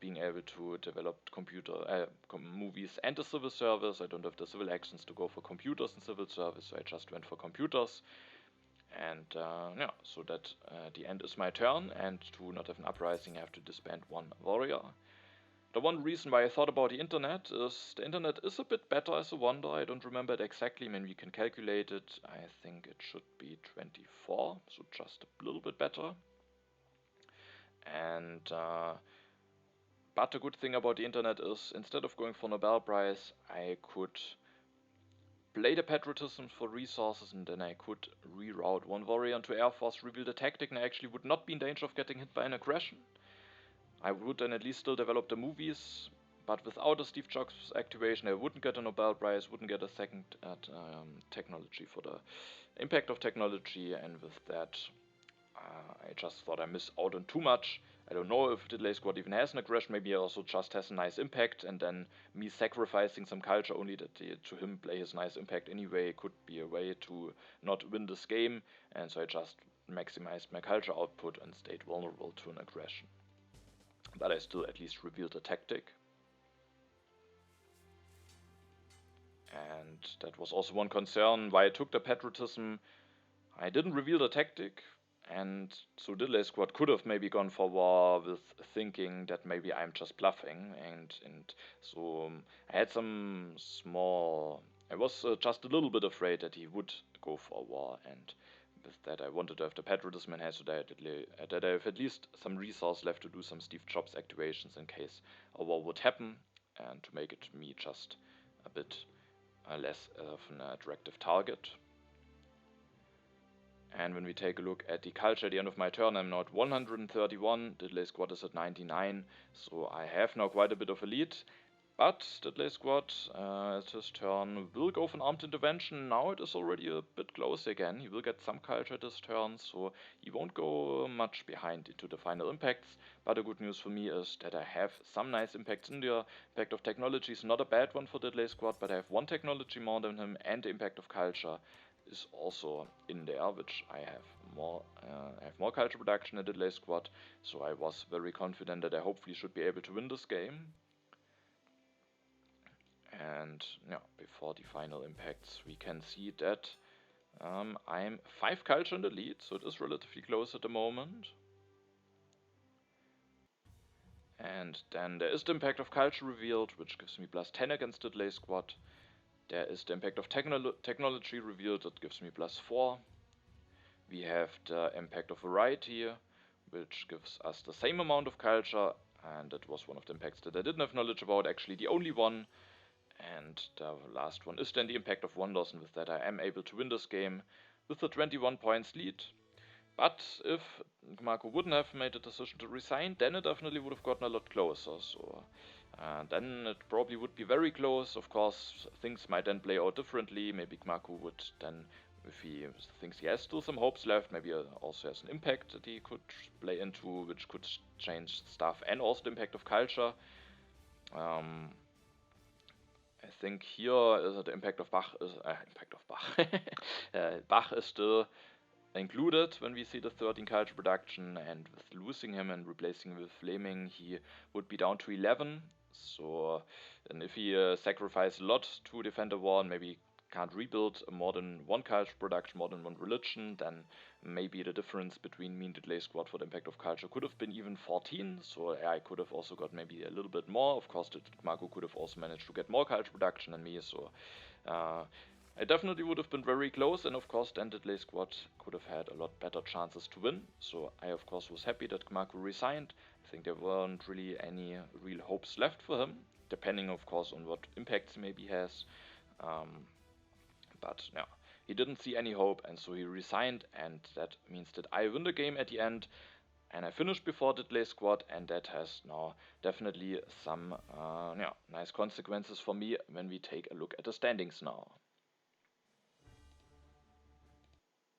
being able to develop movies and the civil service. I don't have the civil actions to go for computers and civil service, so I just went for computers. And yeah, so that the end is my turn, and to not have an uprising, I have to disband one warrior. The one reason why I thought about the internet is the internet is a bit better as a wonder. I don't remember it exactly. I mean, we can calculate it. I think it should be 24, so just a little bit better. And but the good thing about the internet is, instead of going for Nobel Prize, I could play the patriotism for resources, and then I could reroute one warrior into Air Force, reveal the tactic, and I actually would not be in danger of getting hit by an aggression. I would then at least still develop the movies, but without a Steve Jobs activation, I wouldn't get a Nobel Prize, wouldn't get a second at technology for the impact of technology, and with that, I just thought I missed out on too much. I don't know if DiddleySquat even has an aggression, maybe he also just has a nice impact, and then me sacrificing some culture only to him play his nice impact anyway could be a way to not win this game, and so I just maximized my culture output and stayed vulnerable to an aggression. But I still at least revealed a tactic. And that was also one concern why I took the patriotism. I didn't reveal the tactic, and so DiddleySquat could have maybe gone for war with thinking that maybe I'm just bluffing, and so I had some small. I was just a little bit afraid that he would go for war, and with that I wanted to have the patriotism in hand so that I have at least some resource left to do some Steve Jobs activations in case a war would happen, and to make it me just a bit less of an attractive target. And when we take a look at the culture at the end of my turn, I'm now at 131, DiddleySquat is at 99, so I have now quite a bit of a lead. But DiddleySquat, at his turn, will go for an armed intervention. Now it is already a bit close again. He will get some culture this turn, so he won't go much behind into the final impacts. But the good news for me is that I have some nice impacts in there. Impact of technology is not a bad one for DiddleySquat, but I have one technology more than him, and the impact of culture is also in there, which I have more culture production at DiddleySquat, so I was very confident that I hopefully should be able to win this game. And yeah, before the final impacts, we can see that I'm 5 culture in the lead, so it is relatively close at the moment. And then there is the impact of culture revealed, which gives me plus 10 against DiddleySquat. There is the impact of technology revealed, that gives me plus 4. We have the impact of variety, which gives us the same amount of culture, and that was one of the impacts that I didn't have knowledge about, actually the only one. And the last one is then the impact of wonders, and with that I am able to win this game with the 21 points lead. But if Cmacu wouldn't have made the decision to resign, then it definitely would have gotten a lot closer. So then it probably would be very close. Of course, things might then play out differently. Maybe Cmacu would then, if he thinks he has still some hopes left, maybe also has an impact that he could play into, which could change stuff, and also the impact of culture. I think here is the impact of Bach is Bach is still included when we see the 13 culture production, and with losing him and replacing him with Fleming, he would be down to 11. So, and if he sacrifices a lot to defend the war and maybe can't rebuild more than one culture production, more than one religion, then maybe the difference between me and DiddleySquat for the impact of culture could have been even 14, so I could have also got maybe a little bit more. Of course, Cmacu could have also managed to get more culture production than me, so I definitely would have been very close, and of course then DiddleySquat could have had a lot better chances to win, so I of course was happy that Cmacu resigned. I think there weren't really any real hopes left for him, depending of course on what impacts he maybe has. But yeah, he didn't see any hope, and so he resigned, and that means that I win the game at the end. And I finished before DiddleySquat, and that has now definitely some nice consequences for me when we take a look at the standings now.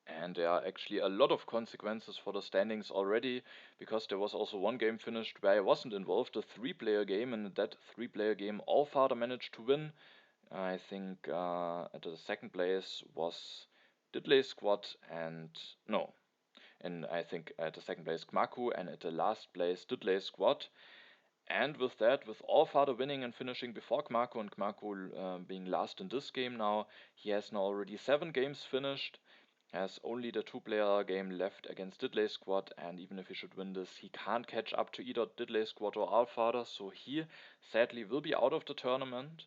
And there are actually a lot of consequences for the standings already, because there was also one game finished where I wasn't involved, a 3-player game, and that 3-player game Allfather managed to win. I think at the second place was DiddleySquat and I think at the second place Cmacu, and at the last place DiddleySquat. And with that, with Allfather winning and finishing before Cmacu, and Cmacu being last in this game now, he has now already 7 games finished, has only the 2-player game left against DiddleySquat, and even if he should win this, he can't catch up to either DiddleySquat or Allfather, so he sadly will be out of the tournament.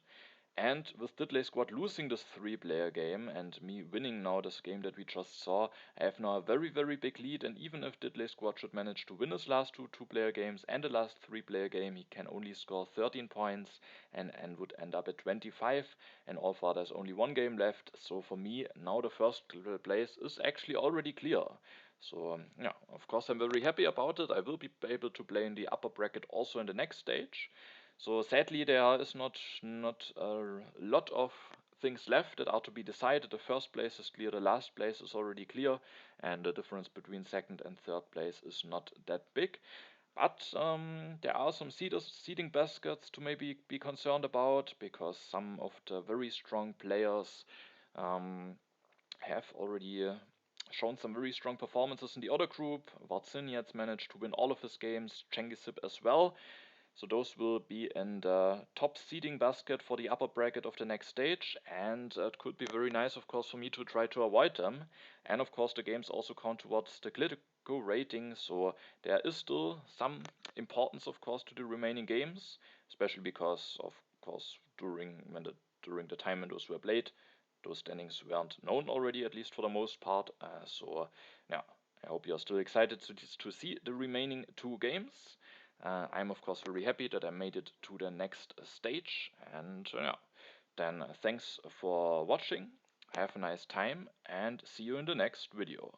And with DiddleySquat losing this 3-player game and me winning now this game that we just saw, I have now a very, very big lead. And even if DiddleySquat should manage to win his last 2-player games and the last 3-player game, he can only score 13 points and would end up at 25. And Allfather has only 1 game left. So for me, now the first place is actually already clear. So yeah, of course I'm very happy about it. I will be able to play in the upper bracket also in the next stage. So sadly, there is not a lot of things left that are to be decided. The first place is clear, the last place is already clear, and the difference between second and third place is not that big. But there are some seeding baskets to maybe be concerned about, because some of the very strong players have already shown some very strong performances in the other group. Varzinyets managed to win all of his games, Chengisip as well. So those will be in the top seeding basket for the upper bracket of the next stage, and it could be very nice, of course, for me to try to avoid them. And of course, the games also count towards the Glitco rating, so there is still some importance, of course, to the remaining games, especially because, of course, during the time when those were played, those standings weren't known already, at least for the most part. So yeah, I hope you're still excited to see the remaining 2 games. I'm of course very happy that I made it to the next stage, and yeah, then thanks for watching, have a nice time, and see you in the next video.